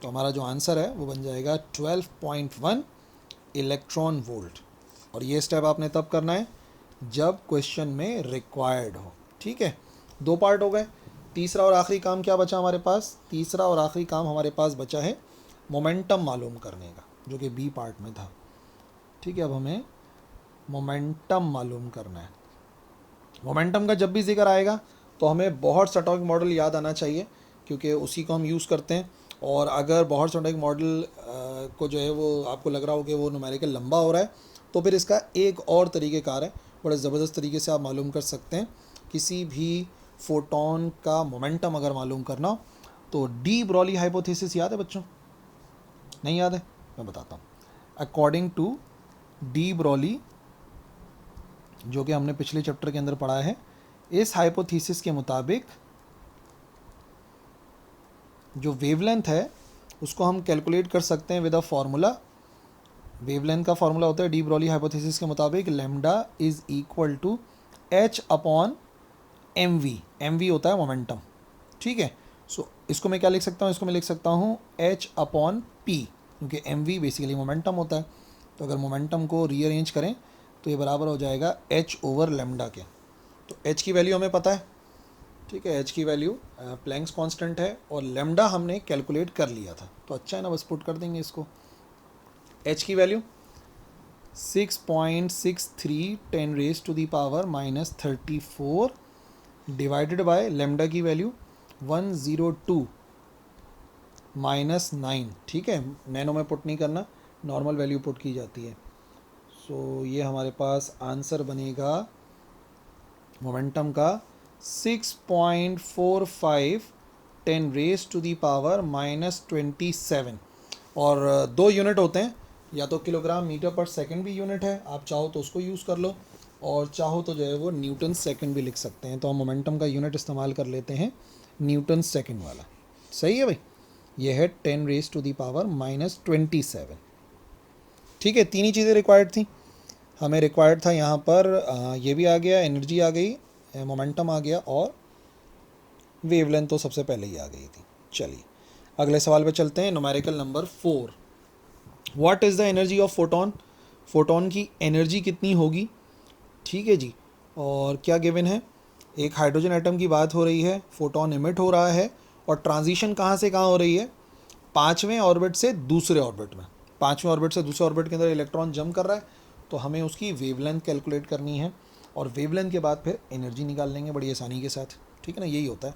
तो हमारा जो आंसर है वो बन जाएगा 12.1 इलेक्ट्रॉन वोल्ट। और ये स्टेप आपने तब करना है जब क्वेश्चन में रिक्वायर्ड हो। ठीक है, 2 पार्ट हो गए। तीसरा और आखिरी काम क्या बचा हमारे पास, तीसरा और आखिरी काम हमारे पास बचा है मोमेंटम मालूम करने का, जो कि बी पार्ट में था। ठीक है, अब हमें मोमेंटम मालूम करना है। मोमेंटम का जब भी जिक्र आएगा तो हमें बोहर-सटोक मॉडल याद आना चाहिए, क्योंकि उसी को हम यूज़ करते हैं। और अगर बोहर-सटोक मॉडल को जो है वो आपको लग रहा हो कि वो न्यूमेरिकल लंबा हो रहा है तो फिर इसका एक और तरीक़ेकार है, बड़े ज़बरदस्त तरीके से आप मालूम कर सकते हैं। किसी भी फोटोन का मोमेंटम अगर मालूम करना हो तो डी ब्रॉली हाइपोथेसिस याद है बच्चों, नहीं याद है? मैं बताता हूँ। अकॉर्डिंग टू डी ब्रॉली, जो कि हमने पिछले चैप्टर के अंदर पढ़ा है, इस हाइपोथेसिस के मुताबिक जो वेवलेंथ है उसको हम कैलकुलेट कर सकते हैं विद अ फार्मूला। वेवलेंथ का फार्मूला होता है डी ब्रॉली हाइपोथेसिस के मुताबिक lambda is equal to h/mv। mv होता है मोमेंटम। ठीक है, सो इसको मैं क्या लिख सकता हूँ, इसको मैं लिख सकता हूँ h/p, क्योंकि mv बेसिकली मोमेंटम होता है। तो अगर मोमेंटम को रीअरेंज करें तो ये बराबर हो जाएगा h/λ के। तो h की वैल्यू हमें पता है। ठीक है, h की वैल्यू प्लैंक्स कांस्टेंट है और लैम्डा हमने कैलकुलेट कर लिया था, तो अच्छा है ना, बस पुट कर देंगे इसको। h की value 6.63 10 raise to the power -34 divided by lambda की वैल्यू 102 -9। ठीक है, नैनो में पुट नहीं करना, नॉर्मल वैल्यू पुट की जाती है। सो ये हमारे पास आंसर बनेगा मोमेंटम का 6.45 10 रेज टू दी पावर -27। और दो यूनिट होते हैं, या तो किलोग्राम मीटर पर सेकंड भी यूनिट है, आप चाहो तो उसको यूज़ कर लो, और चाहो तो जो है वो न्यूटन सेकंड भी लिख सकते हैं। तो हम मोमेंटम का यूनिट इस्तेमाल कर लेते हैं न्यूटन सेकंड वाला। सही है भाई, ये है 10 रेज टू दी पावर -27। ठीक है, तीन ही चीज़ें रिक्वायर्ड थी हमें। रिक्वायर्ड था यहाँ पर ये भी आ गया, एनर्जी आ गई, मोमेंटम आ गया, और वेवलेंथ तो सबसे पहले ही आ गई थी। चलिए अगले सवाल पे चलते हैं। Numerical number 4, what is the energy of photon. Photon की एनर्जी कितनी होगी। ठीक है जी, और क्या गिवन है, एक हाइड्रोजन एटम की बात हो रही है, फोटोन इमिट हो रहा है, और ट्रांजिशन कहाँ से कहाँ हो रही है, पाँचवें ऑर्बिट से दूसरे ऑर्बिट में। पाँचवें ऑर्बिट से दूसरे ऑर्बिट के अंदर इलेक्ट्रॉन जंप कर रहा है, तो हमें उसकी वेवलेंथ कैलकुलेट करनी है, और वेवलेंथ के बाद फिर एनर्जी निकाल लेंगे बड़ी आसानी के साथ। ठीक है ना, यही होता है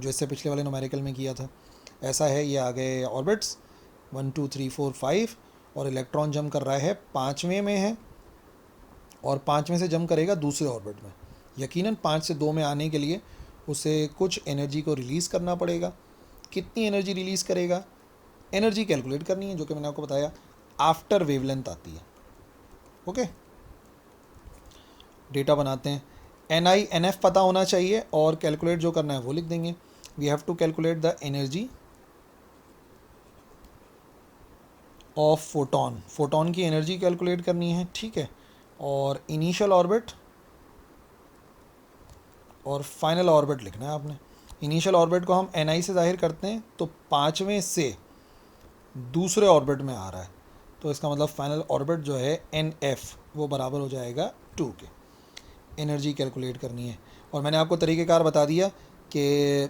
जो इससे पिछले वाले न्यूमेरिकल में किया था। ऐसा है, ये आ गए ऑर्बिट्स 1 2 3 4 5, और इलेक्ट्रॉन जंप कर रहा है पाँचवें में है, और पाँचवें से जंप करेगा दूसरे ऑर्बिट में। यकीनन 5 से 2 में आने के लिए उसे कुछ एनर्जी को रिलीज़ करना पड़ेगा। कितनी एनर्जी रिलीज़ करेगा, एनर्जी कैलकुलेट करनी है, जो कि मैंने आपको बताया आफ्टर वेवलेंथ आती है। ओके, डेटा बनाते हैं। एन आई एन एफ पता होना चाहिए, और कैलकुलेट जो करना है वो लिख देंगे। We have to calculate the energy of photon. Photon की एनर्जी कैलकुलेट करनी है। ठीक है, और इनिशियल ऑर्बिट और फाइनल ऑर्बिट लिखना है आपने। इनिशियल ऑर्बिट को हम एन आई से जाहिर करते हैं, तो पाँचवें से दूसरे ऑर्बिट में आ रहा है, तो इसका मतलब फाइनल ऑर्बिट जो है एन एफ वो बराबर हो जाएगा 2 के। एनर्जी कैलकुलेट करनी है, और मैंने आपको तरीक़ेकार बता दिया कि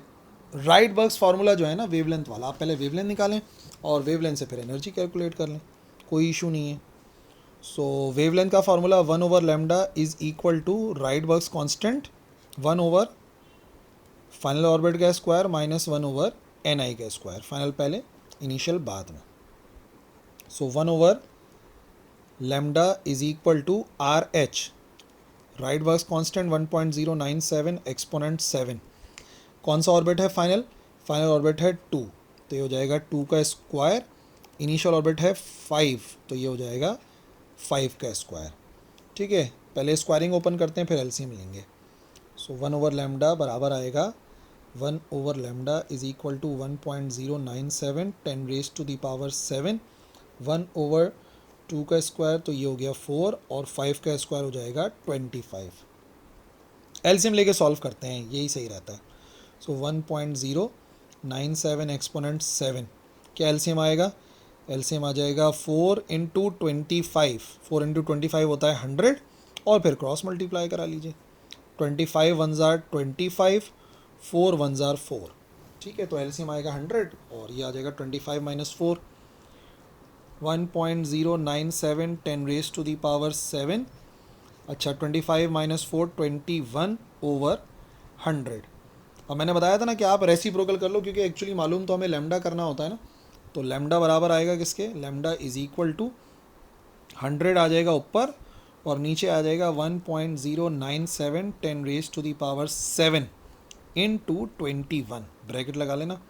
राइडबर्ग्स फार्मूला जो है ना वेवलेंथ वाला, आप पहले वेवलेंथ निकालें और वेवलेंथ से फिर एनर्जी कैलकुलेट कर लें, कोई इशू नहीं है। सो वेवलेंथ का formula 1/λ is equal to Rydberg's constant 1/, final orbit का स्क्वायर -1/ni का स्क्वायर। फाइनल पहले, इनिशियल बाद में। So 1/λ is equal to RH, Rydberg's constant 1.097 exponent 7। कौन सा ऑर्बिट है फाइनल, फाइनल ऑर्बिट है 2, तो ये हो जाएगा 2 का स्क्वायर। इनिशियल ऑर्बिट है 5, तो ये हो जाएगा 5 का स्क्वायर। ठीक है, पहले स्क्वायरिंग ओपन करते हैं, फिर एलसीएम लेंगे। सो 1/λ बराबर आएगा 1/λ is equal to 1.097 10 raise to the power 7। 1/2 का स्क्वायर, तो ये हो गया 4, और 5 का स्क्वायर हो जाएगा 25। एलसीएम लेके सॉल्व करते हैं, यही सही रहता है। सो 1.097 एक्सपोनेंट 7, क्या एलसीएम आएगा, एलसीएम आ जाएगा 4 इंटू 25। 4 इंटू 25 होता है 100, और फिर क्रॉस मल्टीप्लाई करा लीजिए। 25 1s are 25, 4 1s are 4। ठीक है, तो एलसीएम आएगा 100, और ये आ जाएगा 25 minus 4, 1.097 10 raise to the power 7। अच्छा, 25 माइनस 4 21/100। अब मैंने बताया था ना कि आप रेसिप्रोकल कर लो, क्योंकि एक्चुअली मालूम तो हमें लैम्डा करना होता है ना। तो लैम्डा बराबर आएगा किसके, लैम्डा इज़ इक्वल टू 100 आ जाएगा ऊपर, और नीचे आ जाएगा 1.097 10 raise to the power 7 into 21। Bracket लगा लेना,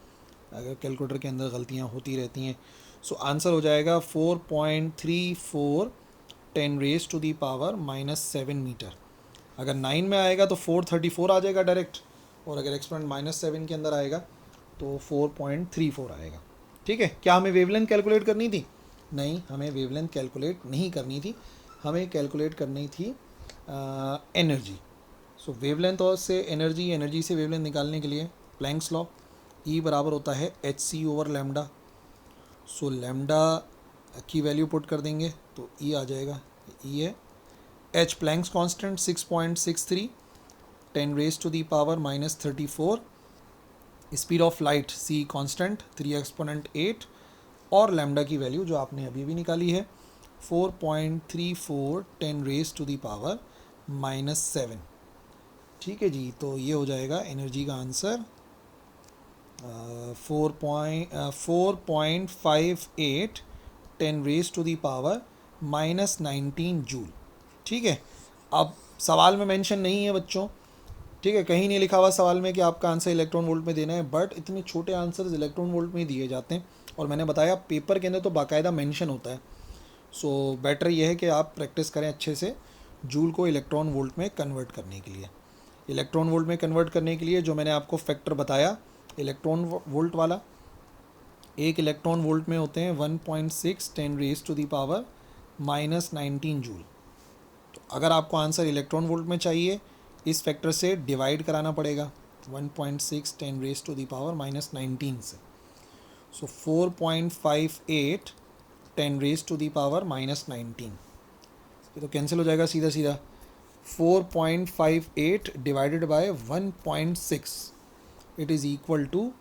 अगर कैलकुलेटर के अंदर गलतियाँ होती रहती हैं। सो आंसर हो जाएगा 4.34 10 raise to the power -7 metre. अगर 9 में आएगा तो 434 आ जाएगा डायरेक्ट, और अगर एक्सपोनेंट -7 के अंदर आएगा तो 4.34 आएगा। ठीक है, क्या हमें वेवलेंथ कैलकुलेट करनी थी, नहीं, हमें वेवलेंथ कैलकुलेट नहीं करनी थी, हमें कैलकुलेट करनी थी एनर्जी। सो वेवलेंथ और से एनर्जी, एनर्जी से वेवलेंथ निकालने के लिए प्लैंक्स लॉ, ई बराबर होता है hc/λ। सो लैम्डा की वैल्यू पुट कर देंगे तो ई आ जाएगा, ई है h Planck's constant 6.63 10 raise to the power -34, speed of light c constant 3 exponent 8, और लैम्डा की वैल्यू जो आपने अभी भी निकाली है 4.34 10 रेज टू द पावर -7। ठीक है जी, तो ये हो जाएगा एनर्जी का answer 4.58 10 raise to the power -19 joule. ठीक है, अब सवाल में मेंशन नहीं है बच्चों, ठीक है, कहीं नहीं लिखा हुआ सवाल में कि आपका आंसर इलेक्ट्रॉन वोल्ट में देना है, बट इतने छोटे आंसर्स इलेक्ट्रॉन वोल्ट में ही दिए जाते हैं। और मैंने बताया पेपर के अंदर तो बाकायदा मेंशन होता है। सो बेटर ये है कि आप प्रैक्टिस करें अच्छे से जूल को इलेक्ट्रॉन वोल्ट में कन्वर्ट करने के लिए। इलेक्ट्रॉन वोल्ट में कन्वर्ट करने के लिए जो मैंने आपको फैक्टर बताया इलेक्ट्रॉन वोल्ट वाला, एक इलेक्ट्रॉन वोल्ट में होते हैं 1.6 10 raise to the power -19 joule. तो अगर आपको आंसर इलेक्ट्रॉन वोल्ट में चाहिए, इस फैक्टर से डिवाइड कराना पड़ेगा 1.6 10 रेज टू द पावर -19 से। So 4.58 10 raise to the power -19, ये तो कैंसिल हो जाएगा सीधा सीधा। 4.58 divided by 1.6 it is equal to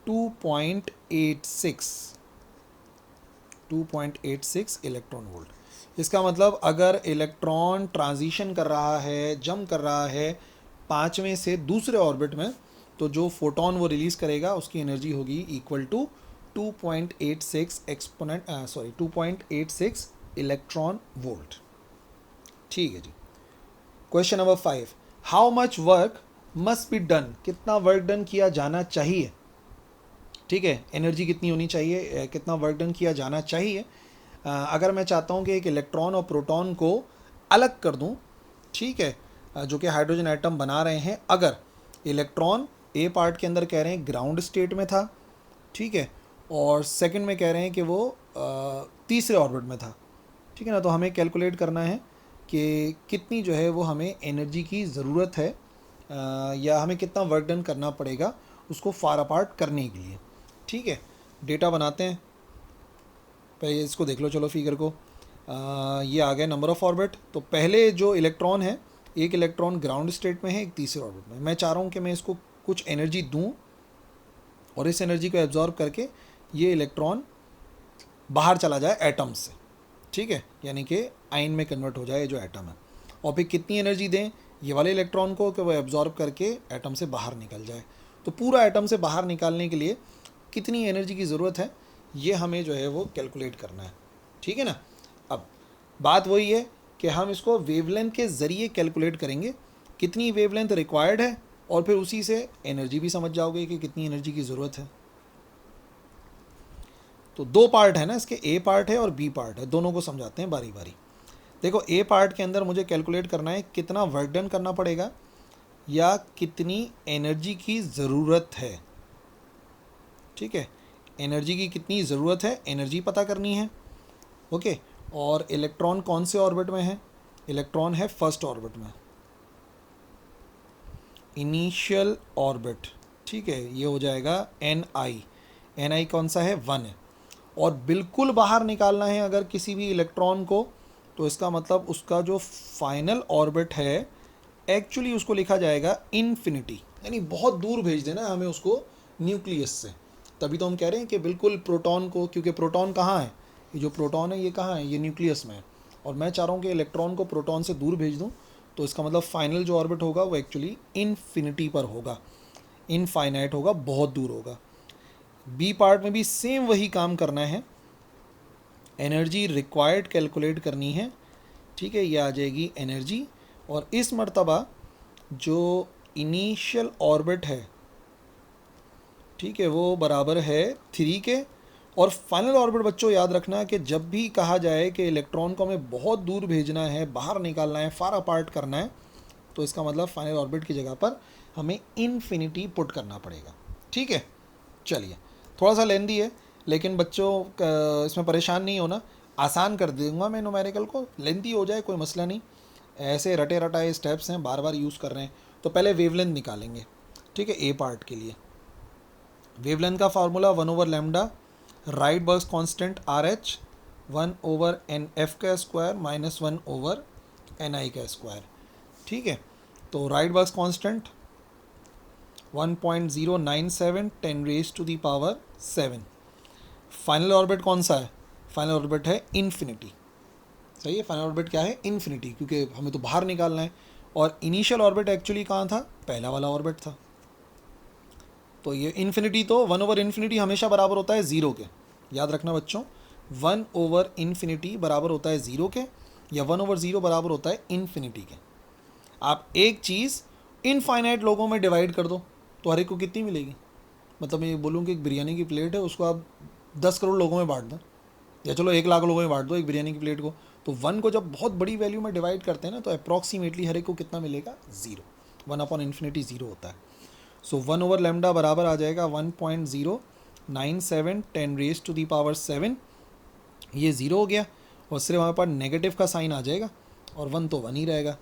2.86 electron volt. इसका मतलब अगर इलेक्ट्रॉन ट्रांजिशन कर रहा है, जंप कर रहा है पाँचवें से दूसरे ऑर्बिट में, तो जो फोटोन वो रिलीज़ करेगा उसकी एनर्जी होगी इक्वल टू 2.86 इलेक्ट्रॉन वोल्ट। ठीक है जी। Question number 5, how much work must be done, कितना वर्क डन किया जाना चाहिए। ठीक है, एनर्जी कितनी होनी चाहिए, कितना वर्क डन किया जाना चाहिए। अगर मैं चाहता हूँ कि एक इलेक्ट्रॉन और प्रोटॉन को अलग कर दूँ, ठीक है, जो कि हाइड्रोजन एटम बना रहे हैं, अगर इलेक्ट्रॉन ए पार्ट के अंदर कह रहे हैं ग्राउंड स्टेट में था, ठीक है, और सेकंड में कह रहे हैं कि वो तीसरे ऑर्बिट में था, ठीक है ना, तो हमें कैलकुलेट करना है कि कितनी जो है वो हमें एनर्जी की ज़रूरत है, या हमें कितना वर्क डन करना पड़ेगा उसको फार अपार्ट करने के लिए। ठीक है, डेटा बनाते हैं, पहले इसको देख लो, चलो फिगर को। ये आ गया नंबर ऑफ़ ऑर्बिट। तो पहले जो इलेक्ट्रॉन है, एक इलेक्ट्रॉन ग्राउंड स्टेट में है, एक तीसरे ऑर्बिट में। मैं चाह रहा हूँ कि मैं इसको कुछ एनर्जी दूँ और इस एनर्जी को एब्जॉर्ब करके ये इलेक्ट्रॉन बाहर चला जाए एटम से, ठीक है, यानी कि आयन में कन्वर्ट हो जाए जो एटम है। और फिर कितनी एनर्जी दें ये वाले इलेक्ट्रॉन को कि वो एब्जॉर्ब करके एटम से बाहर निकल जाए। तो पूरा एटम से बाहर निकालने के लिए कितनी एनर्जी की ज़रूरत है, ये हमें जो है वो कैलकुलेट करना है। ठीक है ना। अब बात वही है कि हम इसको वेवलेंथ के ज़रिए कैलकुलेट करेंगे, कितनी वेवलेंथ रिक्वायर्ड है, और फिर उसी से एनर्जी भी समझ जाओगे कि कितनी एनर्जी की ज़रूरत है। तो दो पार्ट है ना इसके, ए पार्ट है और बी पार्ट है, दोनों को समझाते हैं बारी बारी। देखो, ए पार्ट के अंदर मुझे कैलकुलेट करना है कितना वर्क डन करना पड़ेगा या कितनी एनर्जी की ज़रूरत है। ठीक है, एनर्जी की कितनी ज़रूरत है, एनर्जी पता करनी है। ओके, और इलेक्ट्रॉन कौन से ऑर्बिट में है, इलेक्ट्रॉन है फर्स्ट ऑर्बिट में, इनिशियल ऑर्बिट। ठीक है, ये हो जाएगा एन आई कौन सा है, 1 है। और बिल्कुल बाहर निकालना है अगर किसी भी इलेक्ट्रॉन को, तो इसका मतलब उसका जो फाइनल ऑर्बिट है एक्चुअली उसको लिखा जाएगा इन्फिनिटी, यानी बहुत दूर भेज देना हमें उसको न्यूक्लियस से। तभी तो हम कह रहे हैं कि बिल्कुल प्रोटॉन को, क्योंकि प्रोटॉन कहाँ है, ये जो प्रोटॉन है ये कहाँ है, ये न्यूक्लियस में है, और मैं चाह रहा हूँ कि इलेक्ट्रॉन को प्रोटॉन से दूर भेज दूँ, तो इसका मतलब फाइनल जो ऑर्बिट होगा वो एक्चुअली इन्फिनिटी पर होगा, इनफाइनाइट होगा, बहुत दूर होगा। बी पार्ट में भी सेम वही काम करना है, एनर्जी रिक्वायर्ड कैलकुलेट करनी है। ठीक है, ये आ जाएगी एनर्जी, और इस मर्तबा जो इनिशियल ऑर्बिट है, ठीक है, वो बराबर है 3 के, और फाइनल ऑर्बिट बच्चों याद रखना कि जब भी कहा जाए कि इलेक्ट्रॉन को हमें बहुत दूर भेजना है, बाहर निकालना है, फार अपार्ट करना है, तो इसका मतलब फाइनल ऑर्बिट की जगह पर हमें इन्फिनिटी पुट करना पड़ेगा। ठीक है, चलिए, थोड़ा सा लेंदी है लेकिन बच्चों इसमें परेशान नहीं होना, आसान कर दूंगा मैं न्यूमेरिकल को, लेंदी हो जाए कोई मसला नहीं, ऐसे रटे रटाए स्टेप्स हैं, बार बार यूज़ कर रहे हैं। तो पहले वेवलेंथ निकालेंगे, ठीक है, ए पार्ट के लिए। वेवलेंथ का फार्मूला 1/λ राइडबर्ग्स कांस्टेंट RH 1/NF का स्क्वायर माइनस 1/NI का स्क्वायर। ठीक है, तो Rydberg's constant 1.097 10 raise to the power 7। Final orbit कौन सा है, फाइनल ऑर्बिट है इन्फिनिटी। सही है। फाइनल ऑर्बिट क्या है? इन्फिनिटी, क्योंकि हमें तो बाहर निकालना है। और इनिशियल ऑर्बिट एक्चुअली कहाँ था? पहला वाला ऑर्बिट था। तो ये इन्फिनिटी, तो 1/इन्फिनिटी हमेशा बराबर होता है ज़ीरो के। याद रखना बच्चों, 1/इन्फिनिटी बराबर होता है ज़ीरो के, या 1/0 बराबर होता है इन्फिनिटी के। आप एक चीज़ इनफाइनाइट लोगों में डिवाइड कर दो तो हर एक को कितनी मिलेगी? मतलब मैं ये बोलूँ कि एक बिरयानी की प्लेट है, उसको आप 10 करोड़ लोगों में बांट दें, या चलो 1 लाख लोगों में बांट दो एक बिरयानी की प्लेट को, तो 1 को जब बहुत बड़ी वैल्यू में डिवाइड करते हैं ना, तो अप्रॉक्सीमेटली हर एक को कितना मिलेगा? ज़ीरो। 1/इन्फिनिटी ज़ीरो होता है। सो 1/λ बराबर आ जाएगा 1.097 10⁻⁷। ये ज़ीरो हो गया, और सिर्फ हमारे पास नेगेटिव का साइन आ जाएगा, और 1 तो 1 ही रहेगा।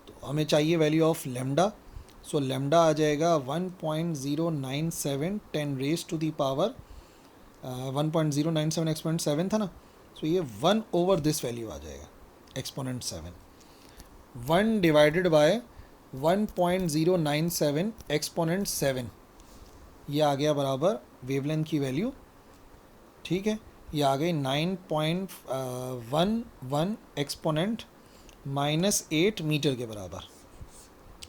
तो हमें चाहिए value of lambda. So lambda आ जाएगा 1.097 10⁻⁷ 1.097 एक्सपोनेंट 7 था ना, सो ये 1/दिस वैल्यू आ जाएगा, एक्सपोनेंट 7। 1 डिवाइडेड बाय 1.097 एक्सपोनेंट 7, ये आ गया बराबर वेवलेंथ की वैल्यू। ठीक है, ये आ गई 9.11 एक्सपोनेंट -8 मीटर के बराबर।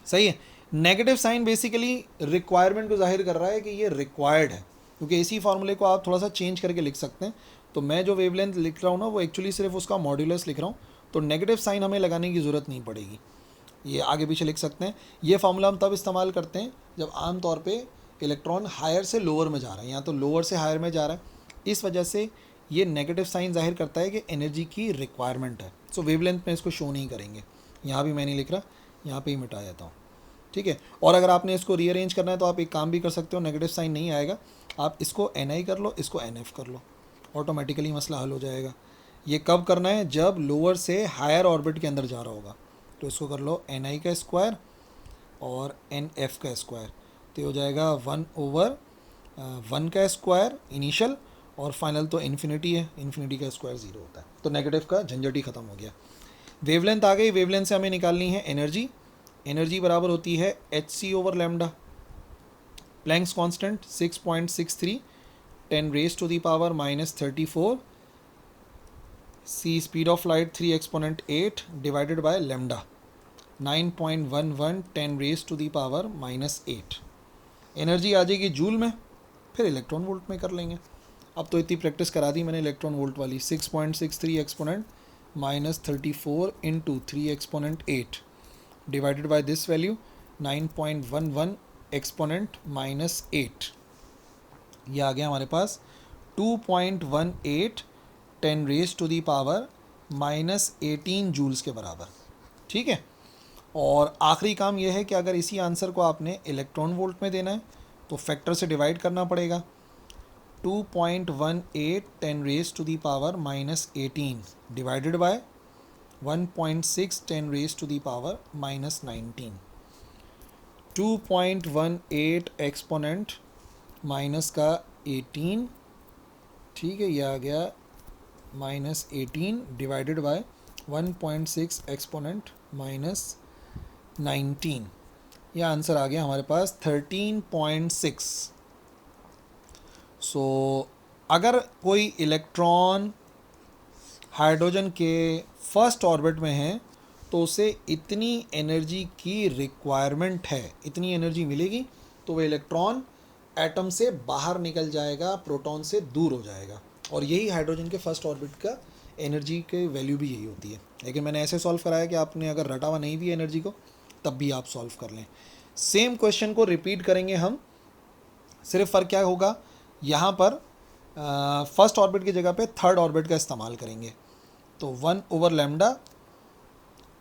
सही है। नेगेटिव साइन बेसिकली रिक्वायरमेंट को जाहिर कर रहा है कि ये रिक्वायर्ड है, क्योंकि इसी फार्मूले को आप थोड़ा सा चेंज करके लिख सकते हैं। तो मैं जो वेवलेंथ लिख रहा हूँ ना, वो एक्चुअली सिर्फ उसका मॉड्यूलस लिख रहा हूँ, तो नेगेटिव साइन हमें लगाने की ज़रूरत नहीं पड़ेगी, ये आगे पीछे लिख सकते हैं। ये फार्मूला हम तब इस्तेमाल करते हैं जब आमतौर पे इलेक्ट्रॉन हायर से लोअर में जा रहा है, यहाँ तो लोअर से हायर में जा रहा है, इस वजह से ये नेगेटिव साइन जाहिर करता है कि एनर्जी की रिक्वायरमेंट है। सो वेवलेंथ में इसको शो नहीं करेंगे, यहाँ भी मैं नहीं लिख रहा, यहाँ पे ही मिटा देता हूँ। ठीक है। और अगर आपने इसको रीअरेंज करना है तो आप एक काम भी कर सकते हो, नेगेटिव साइन नहीं आएगा, आप इसको Ni कर लो, इसको Nf कर लो, ऑटोमेटिकली मसला हल हो जाएगा। ये कब करना है? जब लोअर से हायर ऑर्बिट के अंदर जा रहा होगा। तो इसको कर लो Ni का स्क्वायर और Nf का स्क्वायर, तो हो जाएगा 1/1 का स्क्वायर इनिशियल, और फाइनल तो इन्फिनिटी है, इन्फिनिटी का स्क्वायर ज़ीरो होता है। तो नेगेटिव का झंझट ही ख़त्म हो गया। वेवलेंथ आ गई, वेवलेंथ से हमें निकालनी है एनर्जी। एनर्जी बराबर होती है hc/λ, Planck's constant 6.63 10⁻⁻34, c speed of light 3 exponent 8 divided by lambda 9.11 10⁻⁻8। Energy आ जाएगी जूल में, फिर इलेक्ट्रॉन वोल्ट में कर लेंगे। अब तो इतनी प्रैक्टिस करा दी मैंने इलेक्ट्रॉन वोल्ट वाली। 6.63 exponent -34 into 3 exponent 8 divided by this value 9.11 exponent -8, ये आ गया हमारे पास 2.18 10⁻⁻18 जूल्स के बराबर। ठीक है। और आखिरी काम यह है कि अगर इसी आंसर को आपने इलेक्ट्रॉन वोल्ट में देना है तो फैक्टर से डिवाइड करना पड़ेगा। 2.18 10⁻⁻18 डिवाइडेड बाय 1.6 10⁻⁻19, 2.18 एक्सपोनेंट माइनस का 18, ठीक है, यह आ गया -18 डिवाइडेड बाय 1.6 एक्सपोनेंट -19, यह आंसर आ गया हमारे पास 13.6। सो अगर कोई इलेक्ट्रॉन हाइड्रोजन के फर्स्ट ऑर्बिट में है तो उसे इतनी एनर्जी की रिक्वायरमेंट है, इतनी एनर्जी मिलेगी तो वह इलेक्ट्रॉन एटम से बाहर निकल जाएगा, प्रोटॉन से दूर हो जाएगा। और यही हाइड्रोजन के फर्स्ट ऑर्बिट का एनर्जी के वैल्यू भी यही होती है। लेकिन मैंने ऐसे सॉल्व कराया कि आपने अगर रटा हुआ नहीं भी एनर्जी को तब भी आप सॉल्व कर लें। सेम क्वेश्चन को रिपीट करेंगे हम, सिर्फ फ़र्क क्या होगा, यहाँ पर फर्स्ट ऑर्बिट की जगह पे थर्ड ऑर्बिट का इस्तेमाल करेंगे। तो 1/λ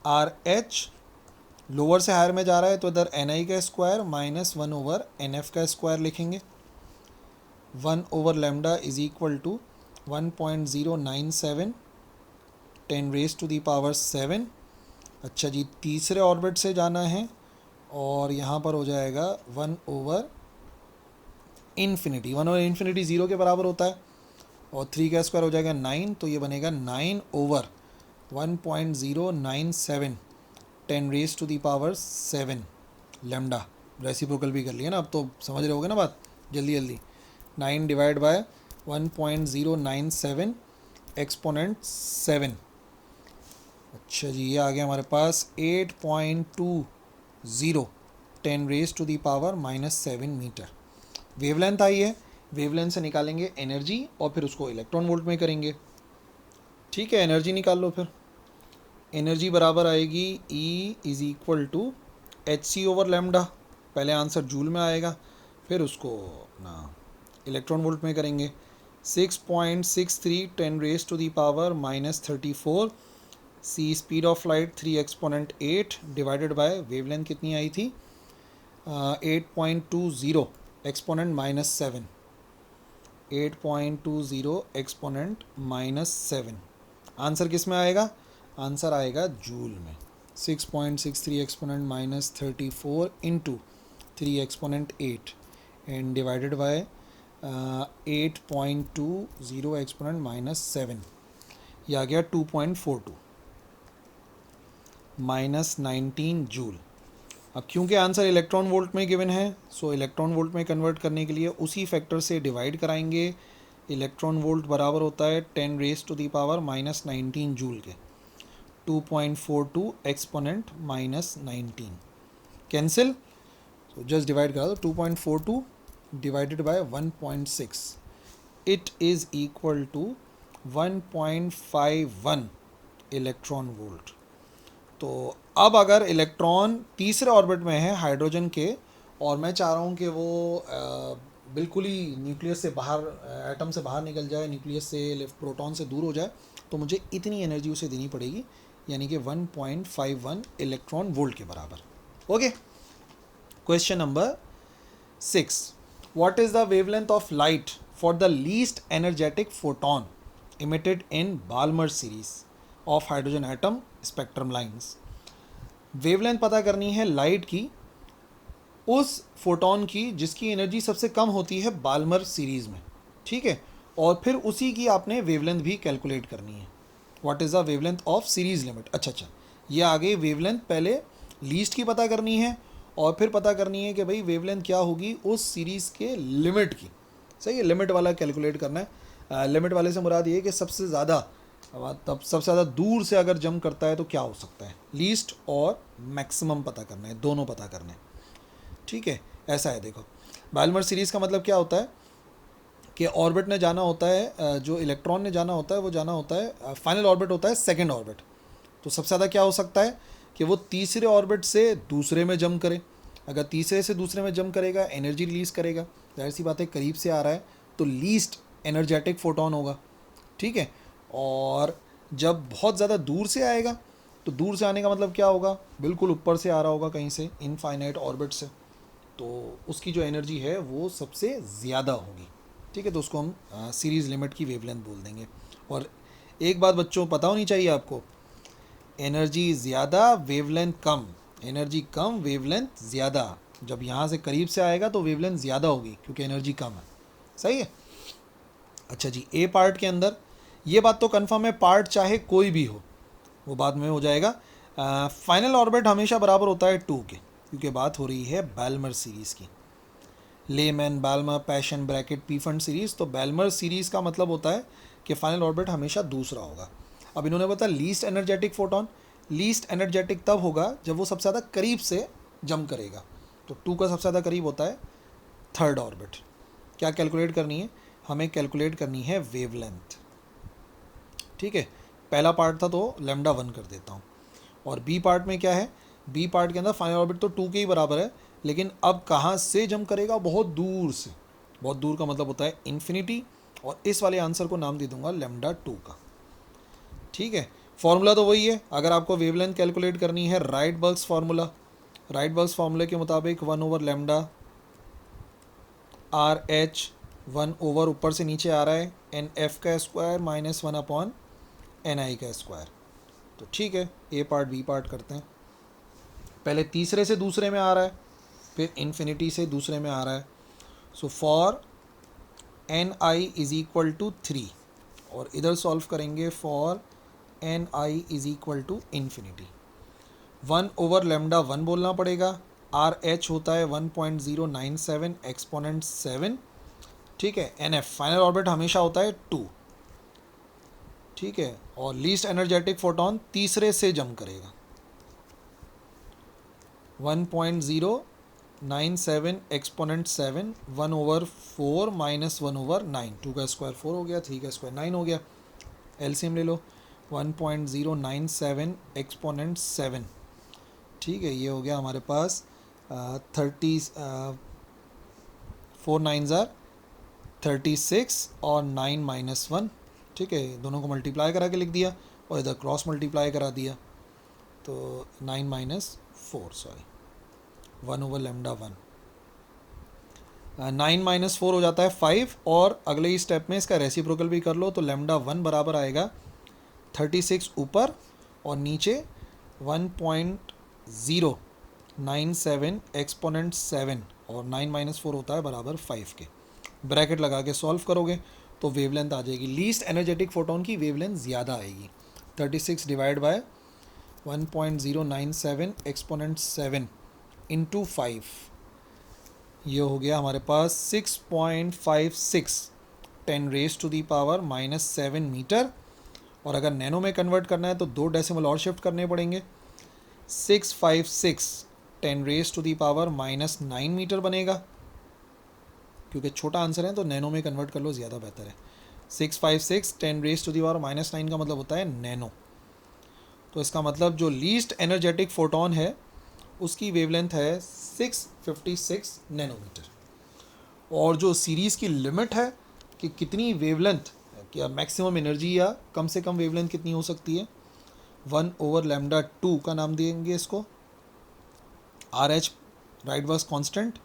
RH लोअर से हायर में जा रहा है तो इधर Ni का स्क्वायर -1/NF का स्क्वायर लिखेंगे। 1/λ इज इक्वल टू 1.097 10⁻⁷। अच्छा जी, तीसरे ऑर्बिट से जाना है और यहाँ पर हो जाएगा 1/∞। 1/∞ 0 के बराबर होता है, और 3 का स्क्वायर हो जाएगा 9, तो ये बनेगा 9/1.097 10⁻⁷ लैम्डा। रेसिप्रोकल भी कर लिया ना, अब तो समझ रहे होगे ना बात, जल्दी जल्दी। 9 डिवाइड बाय 1.097 एक्सपोनेंट 7 अच्छा जी, ये आ गया हमारे पास 8.20 10⁻⁻⁷ मीटर। वेवलेंथ आई है, वेवलेंथ से निकालेंगे एनर्जी और फिर उसको इलेक्ट्रॉन वोल्ट में करेंगे। ठीक है, एनर्जी निकाल लो फिर। एनर्जी बराबर आएगी E is equal to Hc/λ। पहले आंसर जूल में आएगा, फिर उसको अपना इलेक्ट्रॉन वोल्ट में करेंगे। 6.63 10⁻⁻34 C speed of light 3 exponent 8 divided by wavelength कितनी आई थी 8.20 एक्सपोनेंट -7 8.20 एक्सपोनेंट -7। आंसर किस में आएगा? आंसर आएगा जूल में। 6.63 exponent -34 into 3 exponent 8 and divided by 8.20 exponent -7, यह आ गया 2.42 -19 जूल। अब क्योंकि आंसर इलेक्ट्रॉन वोल्ट में गिवन है, सो इलेक्ट्रॉन वोल्ट में कन्वर्ट करने के लिए उसी फैक्टर से डिवाइड कराएंगे। इलेक्ट्रॉन वोल्ट बराबर होता है 10⁻⁻⁹ जूल के। 2.42 exponent -19 cancel, so just divide करा दो। 2.42 divided by 1.6, it is equal to 1.51 electron volt. तो अब अगर इलेक्ट्रॉन तीसरे ऑर्बिट में है हाइड्रोजन के, और मैं चाह रहा हूँ कि वो बिल्कुल ही न्यूक्लियस से बाहर, एटम से बाहर निकल जाए, न्यूक्लियस से प्रोटॉन से दूर हो जाए, तो मुझे इतनी एनर्जी उसे देनी पड़ेगी, यानी कि 1.51 इलेक्ट्रॉन वोल्ट के बराबर। Okay, question number 6, what is the wavelength of light for the least energetic photon emitted in Balmer series of hydrogen atom spectrum lines. Wavelength पता करनी है लाइट की, उस फोटॉन की जिसकी एनर्जी सबसे कम होती है बाल्मर सीरीज में। ठीक है, और फिर उसी की आपने वेवलेंथ भी कैलकुलेट करनी है। What is the wavelength of series limit. अच्छा, ये आ गई वेवलेंथ। पहले लीस्ट की पता करनी है और फिर पता करनी है कि भाई वेवलेंथ क्या होगी उस सीरीज़ के लिमिट की। सही है, लिमिट वाला कैलकुलेट करना है। लिमिट वाले से मुराद ये है कि सबसे ज़्यादा, तब सबसे ज़्यादा दूर से अगर जंप करता है तो क्या हो सकता है। लीस्ट और मैक्सिमम पता करना है, दोनों पता करने हैं। ठीक है, ऐसा है। देखो, बाल्मर सीरीज़ का मतलब क्या होता है कि ऑर्बिट ने जाना होता है, जो इलेक्ट्रॉन ने जाना होता है वो जाना होता है, फाइनल ऑर्बिट होता है सेकंड ऑर्बिट। तो सबसे ज़्यादा क्या हो सकता है कि वो तीसरे ऑर्बिट से दूसरे में जंप करे। अगर तीसरे से दूसरे में जंप करेगा, एनर्जी रिलीज़ करेगा, जाहिर सी बात है करीब से आ रहा है तो लीस्ट एनर्जेटिक फोटॉन होगा। ठीक है, और जब बहुत ज़्यादा दूर से आएगा तो दूर से आने का मतलब क्या होगा, बिल्कुल ऊपर से आ रहा होगा कहीं से, इनफाइनाइट ऑर्बिट से, तो उसकी जो एनर्जी है वो सबसे ज़्यादा होगी। ठीक है, तो उसको हम सीरीज़ लिमिट की वेवलेंथ बोल देंगे। और एक बात बच्चों पता होनी चाहिए आपको, एनर्जी ज़्यादा वेवलेंथ कम, एनर्जी कम वेवलेंथ ज़्यादा। जब यहाँ से करीब से आएगा तो वेवलेंथ ज़्यादा होगी क्योंकि एनर्जी कम है। सही है। अच्छा जी, ए पार्ट के अंदर ये बात तो कन्फर्म है, पार्ट चाहे कोई भी हो, वो बाद में हो जाएगा। फाइनल ऑर्बिट हमेशा बराबर होता है 2 के, क्योंकि बात हो रही है बाल्मर सीरीज़ की। Lyman, Balmer, Paschen, Brackett, Pfund series. तो बाल्मर सीरीज़ का मतलब होता है कि फाइनल ऑर्बिट हमेशा दूसरा होगा। अब इन्होंने बताया least energetic photon, least energetic तब होगा जब वो सबसे ज़्यादा करीब से जंप करेगा। तो 2 का सबसे ज़्यादा करीब होता है थर्ड ऑर्बिट। क्या कैलकुलेट करनी है हमें? कैलकुलेट करनी है वेवलेंथ। ठीक है, पहला पार्ट था तो λ1 कर देता हूँ। और बी पार्ट में क्या है, बी पार्ट के अंदर फाइनल ऑर्बिट तो 2 के ही बराबर है, लेकिन अब कहाँ से जंप करेगा? बहुत दूर से। बहुत दूर का मतलब होता है इन्फिनिटी, और इस वाले आंसर को नाम दे दूंगा λ2 का। ठीक है, फॉर्मूला तो वही है। अगर आपको वेवलेंथ कैलकुलेट करनी है, राइट-बर्ग्स फार्मूला, राइट-बर्ग्स फार्मूले के मुताबिक 1/λ आर एच, 1 ऊपर से नीचे आ रहा है एन एफ का स्क्वायर -1/ni का स्क्वायर। तो ठीक है, ए पार्ट बी पार्ट करते हैं। पहले तीसरे से दूसरे में आ रहा है, फिर इन्फिनिटी से दूसरे में आ रहा है। So for N I is equal to 3, और इधर सॉल्व करेंगे for N I is equal to infinity. 1/λ1 बोलना पड़ेगा। आर एच होता है 1.097 एक्सपोनेंट 7। ठीक है, एन एफ फाइनल ऑर्बिट हमेशा होता है 2। ठीक है, और लीस्ट एनर्जेटिक फोटोन तीसरे से जंप करेगा। 1.097 एक्सपोनेंट 7, 1/4 माइनस 1/9, 2 का स्क्वायर 4 हो गया, 3 का स्क्वायर 9 हो गया। एलसीएम ले लो, 1.097 एक्सपोनेंट 7, ठीक है, ये हो गया हमारे पास 4 9 ज़ार 36 और 9 माइनस 1, ठीक है, दोनों को मल्टीप्लाई करा के लिख दिया और इधर क्रॉस मल्टीप्लाई करा दिया, तो 9 माइनस 4, सॉरी 1/λ1, 9 माइनस 4 हो जाता है 5, और अगले ही स्टेप में इसका रेसिप्रोकल भी कर लो तो λ1 बराबर आएगा 36 ऊपर और नीचे 1.097 एक्सपोनेंट 7 और 9 माइनस 4 होता है बराबर 5 के। ब्रैकेट लगा के सॉल्व करोगे तो वेवलेंथ आ जाएगी, लीस्ट एनर्जेटिक फोटोन की वेवलेंथ ज़्यादा आएगी। 36 डिवाइड बाय 1.097 एक्सपोनेंट 7 इंटू 5, ये हो गया हमारे पास 6.56 10⁻⁻⁻7 मीटर। और अगर नैनो में कन्वर्ट करना है तो 2 डेसिमल और शिफ्ट करने पड़ेंगे, 656 10⁻⁻9 मीटर बनेगा, क्योंकि छोटा आंसर है तो नैनो में कन्वर्ट कर लो, ज़्यादा बेहतर है। 656 10⁻⁻9 का मतलब होता है नैनो। तो इसका मतलब जो लीस्ट एनर्जेटिक फोटोन है उसकी वेवलेंथ है 656 नैनोमीटर। और जो सीरीज़ की लिमिट है कि कितनी वेवलेंथ या मैक्सिमम एनर्जी या कम से कम वेवलेंथ कितनी हो सकती है, 1/λ2 का नाम देंगे इसको, RH Rydberg's constant,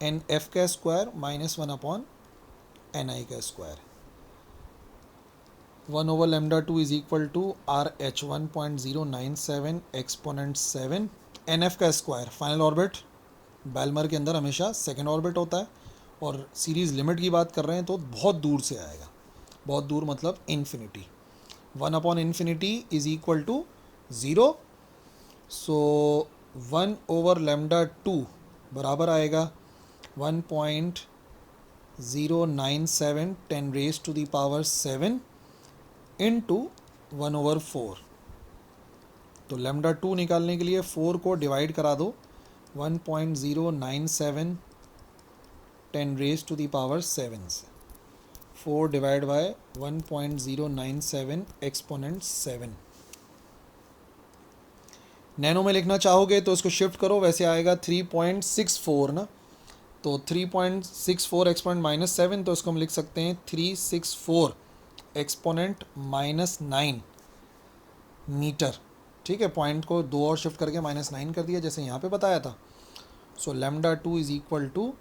NF का स्क्वायर माइनस 1/NI का square, 1/λ2 is equal to RH 1.097 exponent 7, NF का स्क्वायर फाइनल ऑर्बिट, बैलमर के अंदर हमेशा सेकेंड ऑर्बिट होता है, और सीरीज़ लिमिट की बात कर रहे हैं तो बहुत दूर से आएगा, बहुत दूर मतलब इन्फिनिटी, 1/∞ इज इक्वल टू 0, सो 1/λ2 बराबर आएगा 1.097 10⁻⁷ इंटू 1/4। तो λ2 निकालने के लिए 4 को डिवाइड करा दो 1.097 10⁻⁷ से, 4 डिवाइड बाय 1.097 एक्सपोनेंट 7। नैनो में लिखना चाहोगे तो इसको शिफ्ट करो, वैसे आएगा 3.64 ना, तो 3.64 एक्सपोनेंट -7, तो इसको हम लिख सकते हैं 364 एक्सपोनेंट -9 मीटर, ठीक है, पॉइंट को 2 और शिफ्ट करके -9 कर दिया जैसे यहाँ पे बताया था। सो λ2 इज इक्वल टू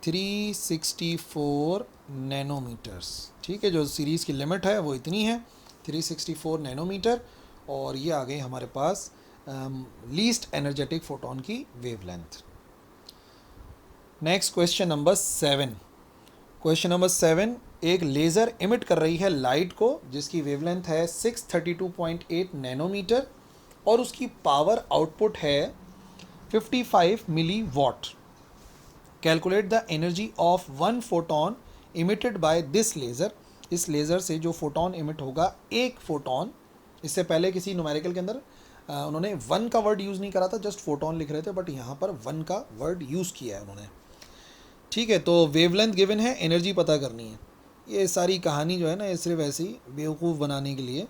364 नैनोमीटर्स, ठीक है, जो सीरीज़ की लिमिट है वो इतनी है 364 नैनोमीटर, और ये आ गई हमारे पास लीस्ट एनर्जेटिक फोटोन की wavelength. Next question number 7। Question number 7, एक लेज़र इमिट कर रही है लाइट को जिसकी वेवलेंथ है 632.8 नैनोमीटर और उसकी पावर आउटपुट है 55 milli watt. Calculate the energy of 1 photon emitted by this laser. इस लेज़र से जो फोटोन इमिट होगा, एक फोटोन, इससे पहले किसी न्यूमेरिकल के अंदर उन्होंने 1 का वर्ड यूज़ नहीं करा था, जस्ट फोटोन लिख रहे थे, बट यहाँ पर 1 का वर्ड यूज़ किया है उन्होंने, ठीक है। तो वेवलेंथ गिवन है, एनर्जी पता करनी है। ये सारी कहानी जो है ना, ये सिर्फ ऐसी बेवकूफ़ बनाने के लिए।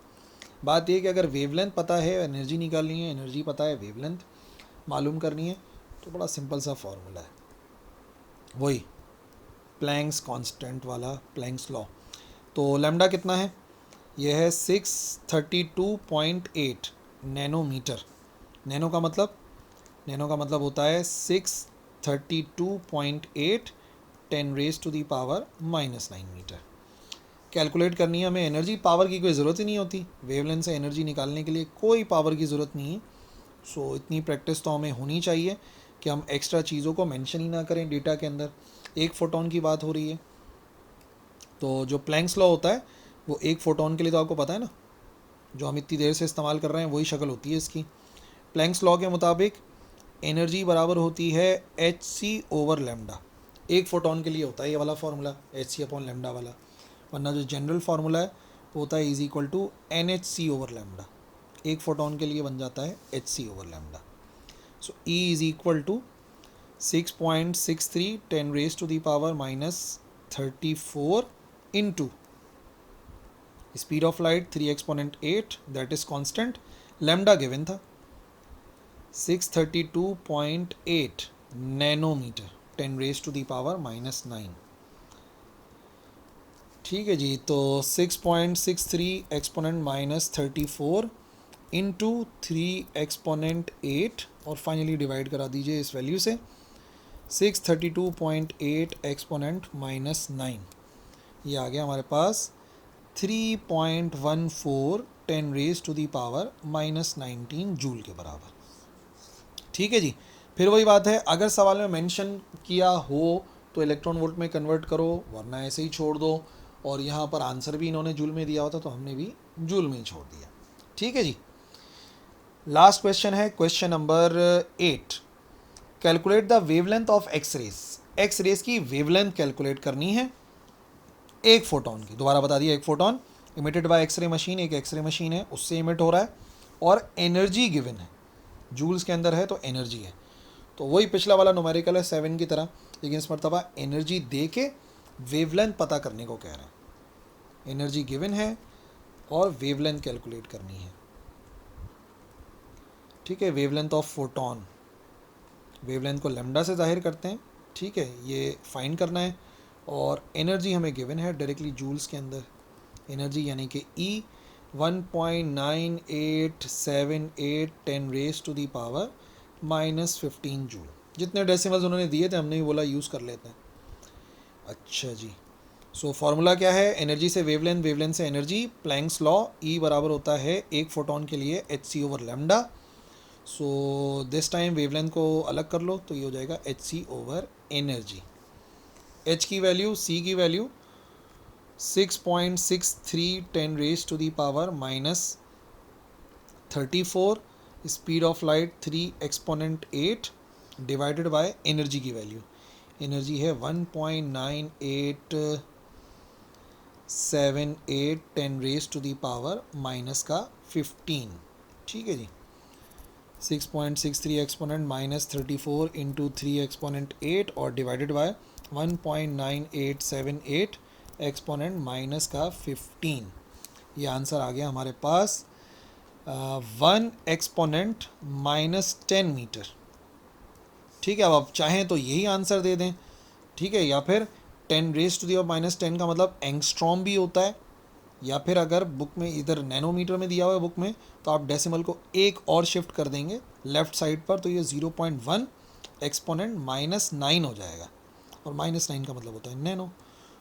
बात ये कि अगर वेवलेंथ पता है, एनर्जी निकालनी है, एनर्जी पता है, वेवलेंथ मालूम करनी है, तो बड़ा सिंपल सा फॉर्मूला है, वही प्लैंक्स कांस्टेंट वाला, प्लैंक्स लॉ। तो लैम्डा कितना है, यह है 632.8 नैनोमीटर। नैनो का मतलब होता है 632.8 10⁻⁻⁹ मीटर। कैलकुलेट करनी है हमें एनर्जी, पावर की कोई ज़रूरत ही नहीं होती, वेवलेंथ से एनर्जी निकालने के लिए कोई पावर की ज़रूरत नहीं है। सो इतनी प्रैक्टिस तो हमें होनी चाहिए कि हम एक्स्ट्रा चीज़ों को मेंशन ही ना करें डेटा के अंदर। एक फोटोन की बात हो रही है, तो जो प्लैंक्स लॉ होता है वो एक फोटोन के लिए तो आपको पता है ना, जो हम इतनी देर से इस्तेमाल कर रहे हैं वही शक्ल होती है इसकी। प्लैंक्स लॉ के मुताबिक एनर्जी बराबर होती है hc/λ। एक फोटोन के लिए होता है ये वाला फार्मूला, hc/λ वाला, वरना जो जनरल फार्मूला है तो होता है is equal to n h C over lambda, एक फोटोन के लिए बन जाता है h C over lambda. So E is equal to 6.63 10 raise to the power -34 into speed of light 3 exponent 8 that is constant, lambda given था 632.8 nanometre 10 raise to the power -9। ठीक है जी, तो 6.63 एक्सपोनेंट -34 इंटू 3 एक्सपोनेंट 8 और finally divide करा दीजिए इस value से 632.8 exponent -9, ये आ गया हमारे पास 3.14 10 raise to the power -19 joule के बराबर। ठीक है जी, फिर वही बात है, अगर सवाल में मेंशन किया हो तो इलेक्ट्रॉन वोल्ट में कन्वर्ट करो, वरना ऐसे ही छोड़ दो। और यहाँ पर आंसर भी इन्होंने जूल में दिया होता तो हमने भी जूल में ही छोड़ दिया। ठीक है जी, लास्ट क्वेश्चन है question number 8। Calculate the wavelength of X rays. X rays की वेवलेंथ कैलकुलेट करनी है एक फोटोन की। दोबारा बता दिया, एक photon emitted by X ray machine, एक एक्सरे मशीन है उससे इमिट हो रहा है और एनर्जी गिवन है, जूल्स के अंदर है तो एनर्जी है। तो वही पिछला वाला न्यूमेरिकल है 7 की तरह, लेकिन इस मरतबा एनर्जी दे के वेवलेंथ पता करने को कह रहे हैं। एनर्जी गिवन है और वेवलेंथ कैलकुलेट करनी है। ठीक है, वेवलेंथ ऑफ फोटोन, वेवलेंथ को लैम्डा से जाहिर करते हैं। ठीक है, ये फाइंड करना है और एनर्जी हमें गिवन है डायरेक्टली जूल्स के अंदर। एनर्जी यानी कि E 1.9878 10 raise to the power -15 joule. जितने डेसिमल्स उन्होंने दिए थे हमने ही बोला यूज़ कर लेते हैं। अच्छा जी, सो फार्मूला क्या है, एनर्जी से वेवलेंथ, वेवलेंथ से एनर्जी, प्लैंक्स लॉ, ई बराबर होता है एक फोटोन के लिए H C over lambda. So this time wavelength को अलग कर लो तो ये हो जाएगा एच सी ओवर एनर्जी। एच की वैल्यू, सी की value 6.63 10 raise to the power -34, speed of light 3 exponent 8 divided by energy की वैल्यू, एनर्जी है 1.9878 10 रेज टू दी पावर -15। ठीक है जी, 6.63 एक्सपोनेंट -34 इंटू 3 एक्सपोनेंट 8 और डिवाइडेड बाय 1.9878 एक्सपोनेंट -15। ये आंसर आ गया हमारे पास 1 एक्सपोनेंट -10 मीटर। ठीक है, अब आप चाहें तो यही आंसर दे दें। ठीक है, या फिर 10 रेज टू दी पावर -10 का मतलब एंगस्ट्रॉम भी होता है, या फिर अगर बुक में इधर नैनोमीटर में दिया हुआ है बुक में तो आप डेसिमल को एक और शिफ्ट कर देंगे लेफ़्ट साइड पर, तो ये 0.1 एक्सपोनेंट -9 हो जाएगा और -9 का मतलब होता है nano.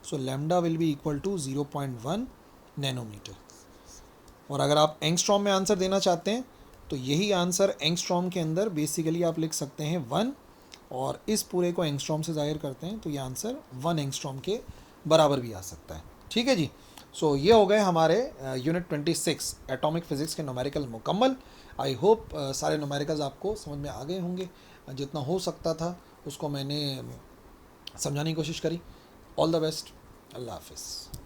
So lambda will be equal to 0.1 nanometre. और अगर आप एंगस्ट्रॉम में आंसर देना चाहते हैं तो यही आंसर एंगस्ट्रॉम के अंदर बेसिकली आप लिख सकते हैं 1, और इस पूरे को एंगस्ट्रॉम से जाहिर करते हैं तो ये आंसर 1 एंगस्ट्रॉम के बराबर भी आ सकता है। ठीक है जी, सो ये हो गए हमारे यूनिट 26 एटॉमिक फिजिक्स के न्यूमेरिकल मुकम्मल। आई होप सारे न्यूमेरिकल्स आपको समझ में आ गए होंगे, जितना हो सकता था उसको मैंने समझाने की कोशिश करी। ऑल द बेस्ट, अल्लाह हाफिज़।